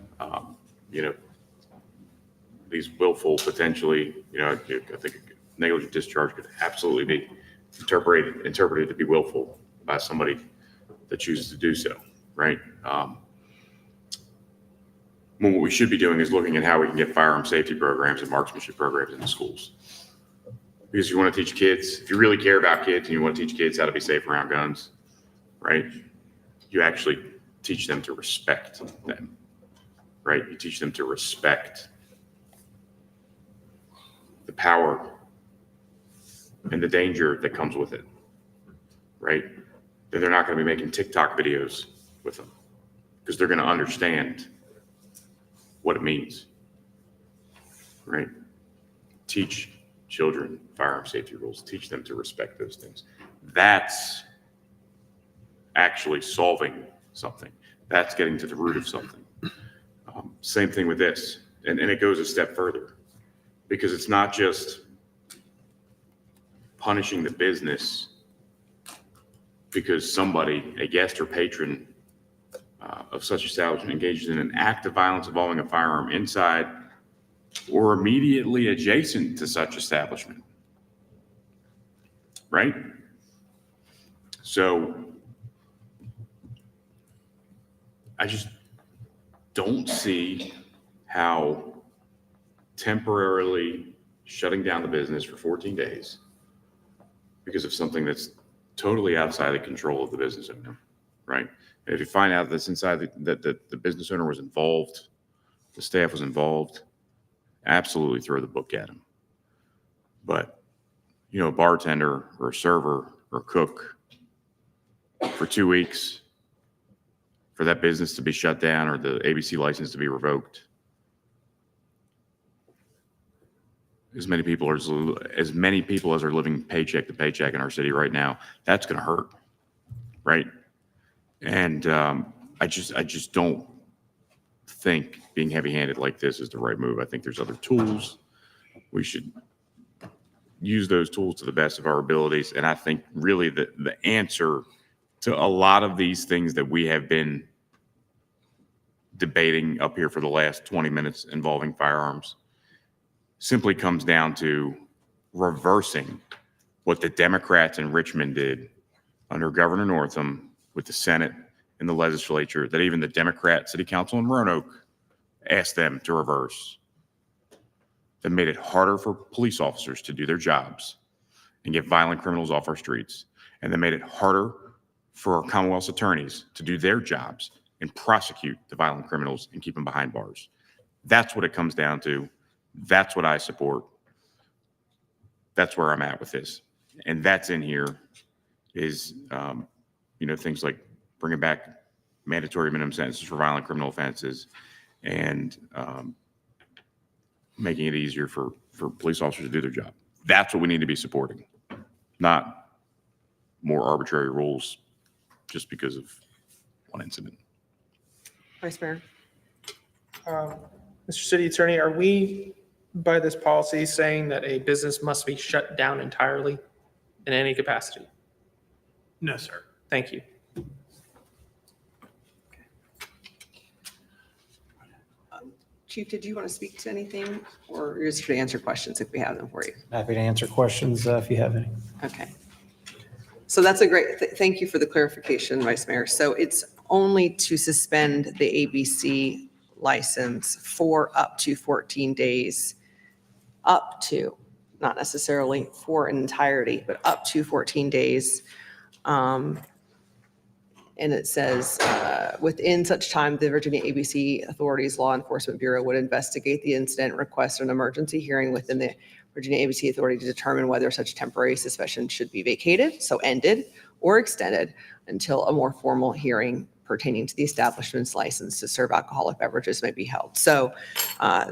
these willful, potentially, I think negligent discharge could absolutely be interpreted to be willful by somebody that chooses to do so, right? What we should be doing is looking at how we can get firearm safety programs and marksmanship programs in the schools. Because you want to teach kids, if you really care about kids and you want to teach kids how to be safe around guns, right? You actually teach them to respect them, right? You teach them to respect the power and the danger that comes with it, right? Then they're not going to be making TikTok videos with them, because they're going to understand what it means, right? Teach children firearm safety rules, teach them to respect those things. That's actually solving something. That's getting to the root of something. Same thing with this. And it goes a step further, because it's not just punishing the business because somebody, a guest or patron of such establishment, engaged in an act of violence involving a firearm inside or immediately adjacent to such establishment, right? So I just don't see how temporarily shutting down the business for 14 days because of something that's totally outside the control of the business owner, right? And if you find out that's inside that the business owner was involved, the staff was involved, absolutely throw the book at him. But, a bartender or a server or a cook for 2 weeks, for that business to be shut down or the ABC license to be revoked, as many people as are living paycheck to paycheck in our city right now, that's going to hurt, right? And I just don't think being heavy-handed like this is the right move. I think there's other tools. We should use those tools to the best of our abilities. And I think really the answer to a lot of these things that we have been debating up here for the last 20 minutes involving firearms simply comes down to reversing what the Democrats in Richmond did under Governor Northam with the Senate and the legislature, that even the Democrat City Council in Roanoke asked them to reverse. That made it harder for police officers to do their jobs and get violent criminals off our streets. And that made it harder for our Commonwealth's attorneys to do their jobs and prosecute the violent criminals and keep them behind bars. That's what it comes down to. That's what I support. That's where I'm at with this. And that's in here is, things like bringing back mandatory minimum sentences for violent criminal offenses and making it easier for police officers to do their job. That's what we need to be supporting, not more arbitrary rules just because of one incident. Vice Mayor. Mr. City Attorney, are we, by this policy, saying that a business must be shut down entirely in any capacity? No, sir. Thank you. Chief, did you want to speak to anything, or you're just here to answer questions if we have them for you? Happy to answer questions if you have any. Okay. So that's a great, thank you for the clarification, Vice Mayor. So it's only to suspend the ABC license for up to 14 days, up to, not necessarily for an entirety, but up to 14 days. And it says, within such time, the Virginia ABC Authorities Law Enforcement Bureau would investigate the incident, request an emergency hearing within the Virginia ABC Authority to determine whether such temporary suspension should be vacated, so ended, or extended until a more formal hearing pertaining to the establishment's license to serve alcoholic beverages may be held. So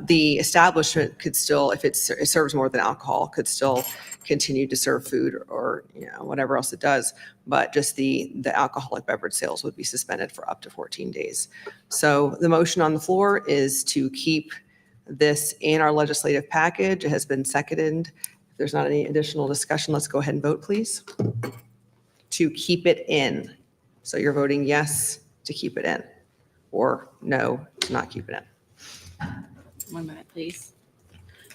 the establishment could still, if it serves more than alcohol, could still continue to serve food or whatever else it does, but just the alcoholic beverage sales would be suspended for up to 14 days. So the motion on the floor is to keep this in our legislative package. It has been seconded. If there's not any additional discussion, let's go ahead and vote, please. To keep it in. So you're voting yes to keep it in, or no to not keep it in. 1 minute, please.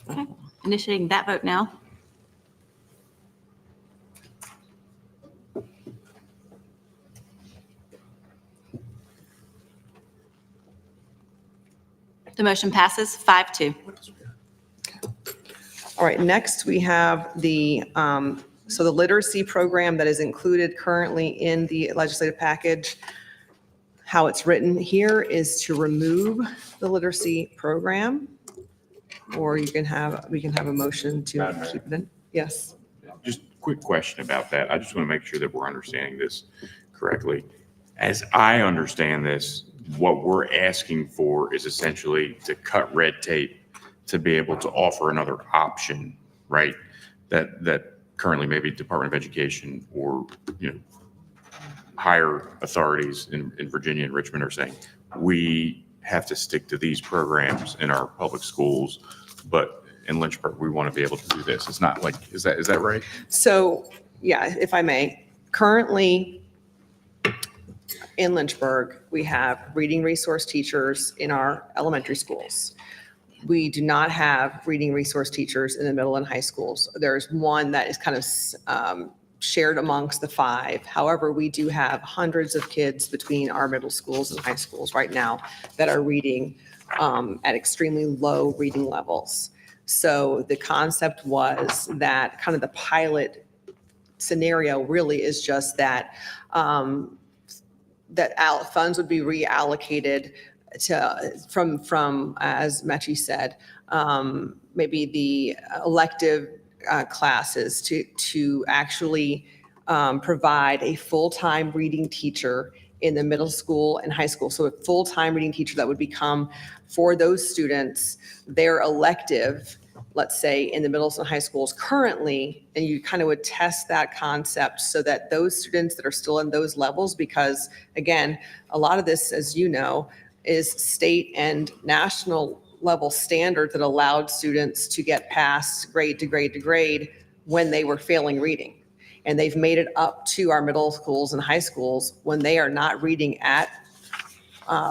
Okay, initiating that vote now. The motion passes 5-2. All right, next we have the literacy program that is included currently in the legislative package. How it's written here is to remove the literacy program, or we can have a motion to keep it in. Yes. Just a quick question about that. I just want to make sure that we're understanding this correctly. As I understand this, what we're asking for is essentially to cut red tape to be able to offer another option, right? That currently maybe Department of Education or, higher authorities in Virginia and Richmond are saying, we have to stick to these programs in our public schools, but in Lynchburg, we want to be able to do this. It's not like, is that right? So, yeah, if I may, currently in Lynchburg, we have reading resource teachers in our elementary schools. We do not have reading resource teachers in the middle and high schools. There's one that is kind of shared amongst the 5. However, we do have hundreds of kids between our middle schools and high schools right now that are reading at extremely low reading levels. So the concept was that kind of the pilot scenario really is just that funds would be reallocated from as Mechi said, maybe the elective classes to actually provide a full-time reading teacher in the middle school and high school. So a full-time reading teacher that would become, for those students, their elective let's say in the middle and high schools currently, and you kind of would test that concept so that those students that are still in those levels, because again, a lot of this, as you know, is state and national level standard that allowed students to get past grade to grade to grade when they were failing reading. And they've made it up to our middle schools and high schools when they are not reading at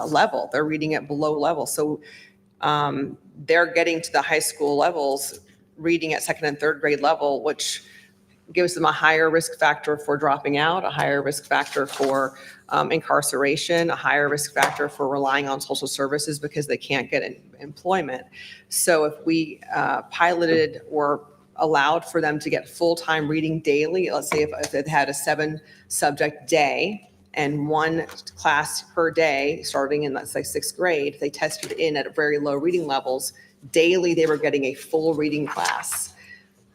level, they're reading at below level. So they're getting to the high school levels, reading at second and third grade level, which gives them a higher risk factor for dropping out, a higher risk factor for incarceration, a higher risk factor for relying on social services because they can't get employment. So if we piloted or allowed for them to get full-time reading daily, let's say if it had a 7-subject day, and one class per day, starting in, let's say, 6th grade, they tested in at very low reading levels. Daily, they were getting a full reading class.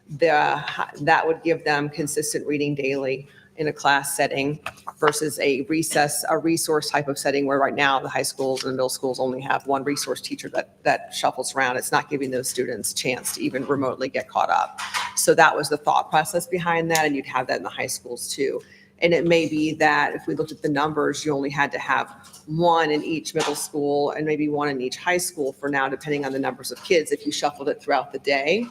That would give them consistent reading daily in a class setting versus a resource type of setting where right now the high schools and middle schools only have one resource teacher that shuffles around. It's not giving those students a chance to even remotely get caught up. So that was the thought process behind that, and you'd have that in the high schools too. And it may be that if we looked at the numbers, you only had to have one in each middle school and maybe one in each high school for now, depending on the numbers of kids, if you shuffled it throughout the day.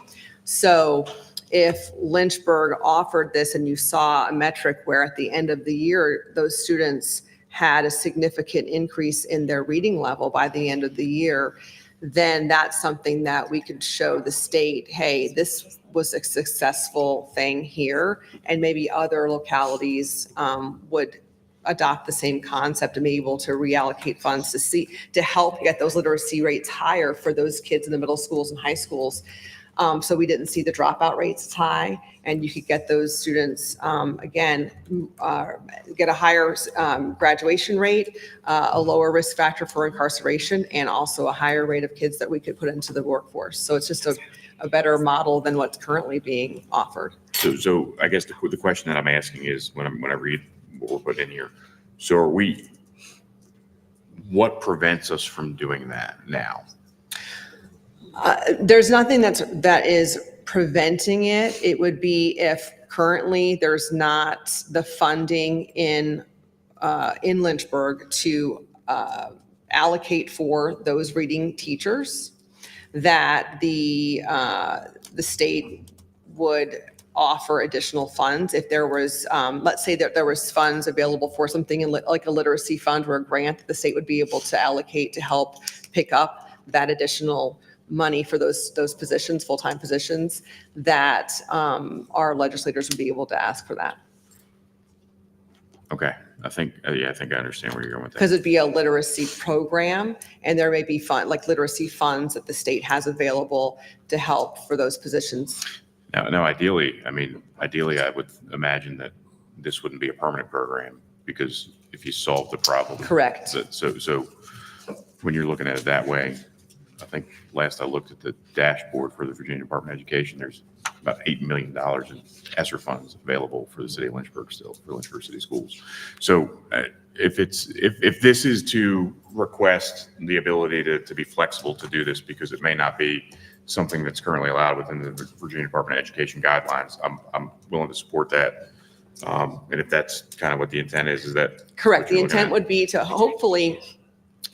So if Lynchburg offered this and you saw a metric where at the end of the year, those students had a significant increase in their reading level by the end of the year, then that's something that we could show the state, hey, this was a successful thing here, and maybe other localities would adopt the same concept and be able to reallocate funds to help get those literacy rates higher for those kids in the middle schools and high schools. So we didn't see the dropout rates as high, and you could get those students, again, get a higher graduation rate, a lower risk factor for incarceration, and also a higher rate of kids that we could put into the workforce. So it's just a better model than what's currently being offered. So I guess the question that I'm asking is when I read what we're putting in here, so what prevents us from doing that now? There's nothing that is preventing it. It would be if currently there's not the funding in Lynchburg to allocate for those reading teachers, that the state would offer additional funds. If there was, let's say that there was funds available for something like a literacy fund or a grant, that the state would be able to allocate to help pick up that additional money for those positions, full-time positions, that our legislators would be able to ask for that. Okay, I think I understand where you're going with that. Because it'd be a literacy program, and there may be like literacy funds that the state has available to help for those positions. Now, ideally, I would imagine that this wouldn't be a permanent program, because if you solve the problem. Correct. So when you're looking at it that way, I think last I looked at the dashboard for the Virginia Department of Education, there's about $8 million in ESSER funds available for the city of Lynchburg still, for Lynchburg City Schools. So if this is to request the ability to be flexible to do this, because it may not be something that's currently allowed within the Virginia Department of Education guidelines, I'm willing to support that. And if that's kind of what the intent is that. Correct. The intent would be to hopefully,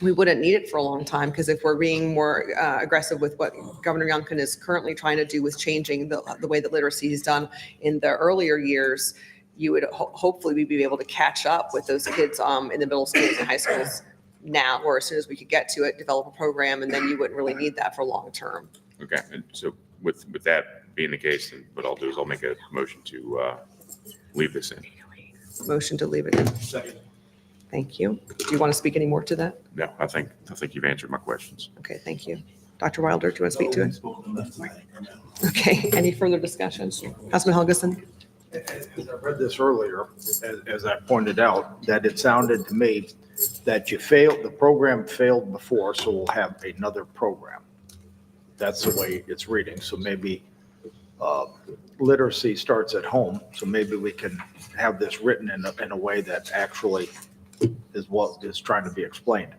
we wouldn't need it for a long time, because if we're being more aggressive with what Governor Youngkin is currently trying to do with changing the way that literacy is done in the earlier years, you would hopefully we'd be able to catch up with those kids in the middle schools and high schools now, or as soon as we could get to it, develop a program, and then you wouldn't really need that for long term. Okay, and so with that being the case, then what I'll do is I'll make a motion to leave this in. Motion to leave it in. Second. Thank you. Do you want to speak any more to that? No, I think you've answered my questions. Okay, thank you. Dr. Wilder, do you want to speak to it? Okay, any further discussions? Councilman Helgeson? As I read this earlier, as I pointed out, that it sounded to me that the program failed before, so we'll have another program. That's the way it's reading. So maybe literacy starts at home. So maybe we can have this written in a way that actually is what is trying to be explained.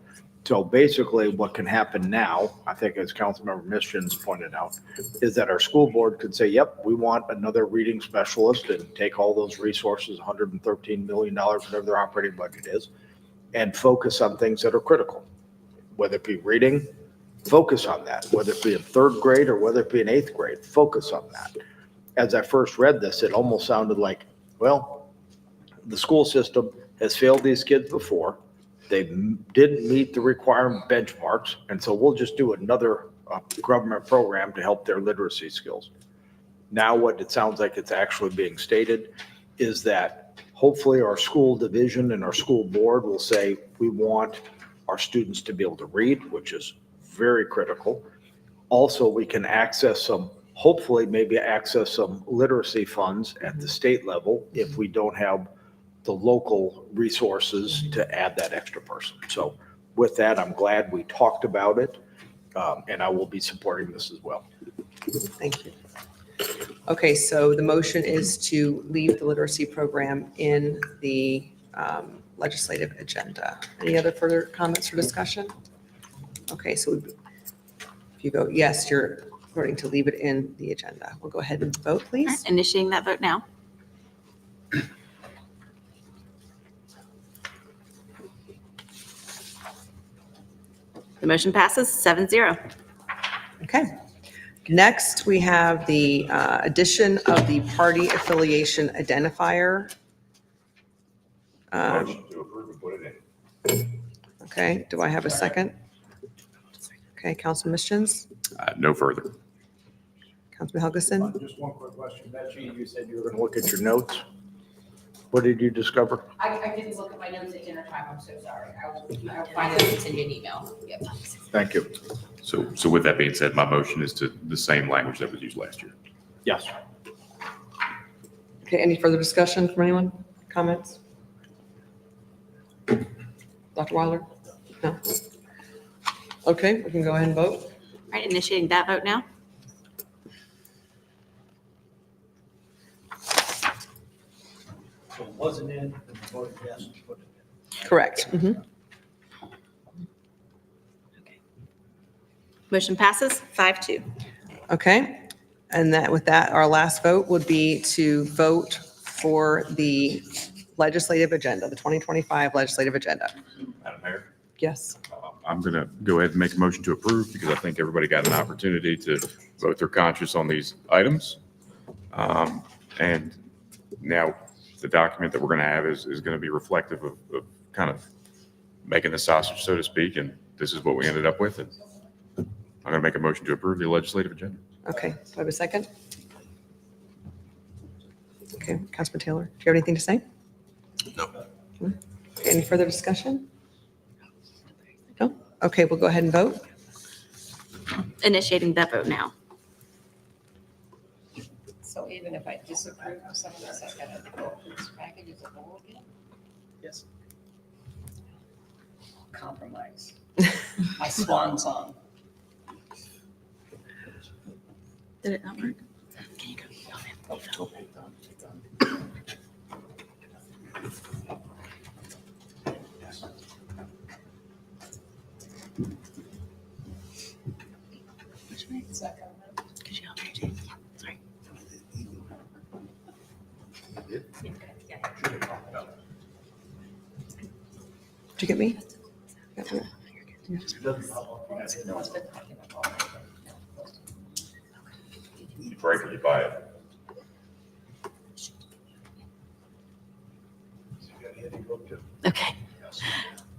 So basically, what can happen now, I think as Councilmember Mischins pointed out, is that our school board could say, yep, we want another reading specialist and take all those resources, $113 million, whatever their operating budget is, and focus on things that are critical. Whether it be reading, focus on that. Whether it be in third grade or whether it be in eighth grade, focus on that. As I first read this, it almost sounded like, well, the school system has failed these kids before. They didn't meet the requirement benchmarks, and so we'll just do another government program to help their literacy skills. Now what it sounds like it's actually being stated is that hopefully our school division and our school board will say, we want our students to be able to read, which is very critical. Also, we can access some, hopefully maybe access some literacy funds at the state level if we don't have the local resources to add that extra person. So with that, I'm glad we talked about it, and I will be supporting this as well. Thank you. Okay, so the motion is to leave the literacy program in the legislative agenda. Any other further comments or discussion? Okay, so if you vote yes, you're voting to leave it in the agenda. We'll go ahead and vote, please. Initiating that vote now. The motion passes 7-0. Okay. Next, we have the addition of the party affiliation identifier. Motion to approve and put it in. Okay, do I have a second? Okay, Councilman Mischins, No further. Councilman Helgeson. Just one quick question. Betsy, you said you were going to look at your notes. What did you discover? I didn't look at my notes at dinner time, I'm so sorry. I'll find it and send you an email. Yep. Thank you. So with that being said, my motion is to the same language that was used last year. Yes. Okay, any further discussion from anyone? Comments? Dr. Weiler? No? Okay, we can go ahead and vote. All right, initiating that vote now. So it wasn't in, and you voted yes to put it in. Correct. Mhm. Motion passes 5-2. Okay, and that, with that, our last vote would be to vote for the legislative agenda, the 2025 legislative agenda. Madam Mayor? Yes. I'm going to go ahead and make a motion to approve because I think everybody got an opportunity to vote their conscience on these items. And now the document that we're going to have is going to be reflective of kind of making the sausage, so to speak, and this is what we ended up with. And I'm going to make a motion to approve the legislative agenda. Okay, do I have a second? Okay, Councilman Taylor, do you have anything to say? No. Okay, any further discussion? No? Okay, we'll go ahead and vote. Initiating that vote now. So even if I disapprove of some of this, I gotta go through this package as a whole again? Yes. Compromise. My swan song. Did it not work? Did you get me? You break it, you buy it. Okay.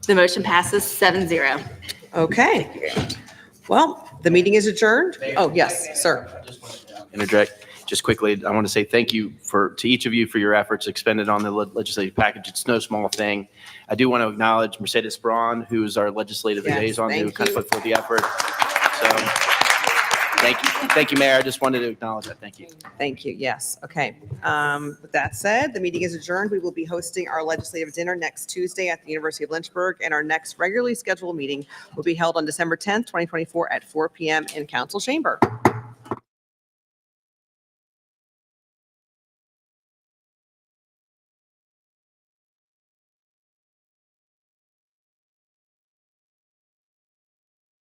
The motion passes 7-0. Okay. Well, the meeting is adjourned. Oh, yes, sir. Interject just quickly. I want to say thank you to each of you for your efforts expended on the legislative package. It's no small thing. I do want to acknowledge Mercedes Braun, who is our legislative Yes, liaison, who thank kind of you. put forth the effort. So thank you. Thank you, Mayor. I just wanted to acknowledge that. Thank you. Thank you, yes, okay. With that said, the meeting is adjourned. We will be hosting our legislative dinner next Tuesday at the University of Lynchburg, and our next regularly scheduled meeting will be held on December 10th, 2024 at 4 p.m. in Council Chamber.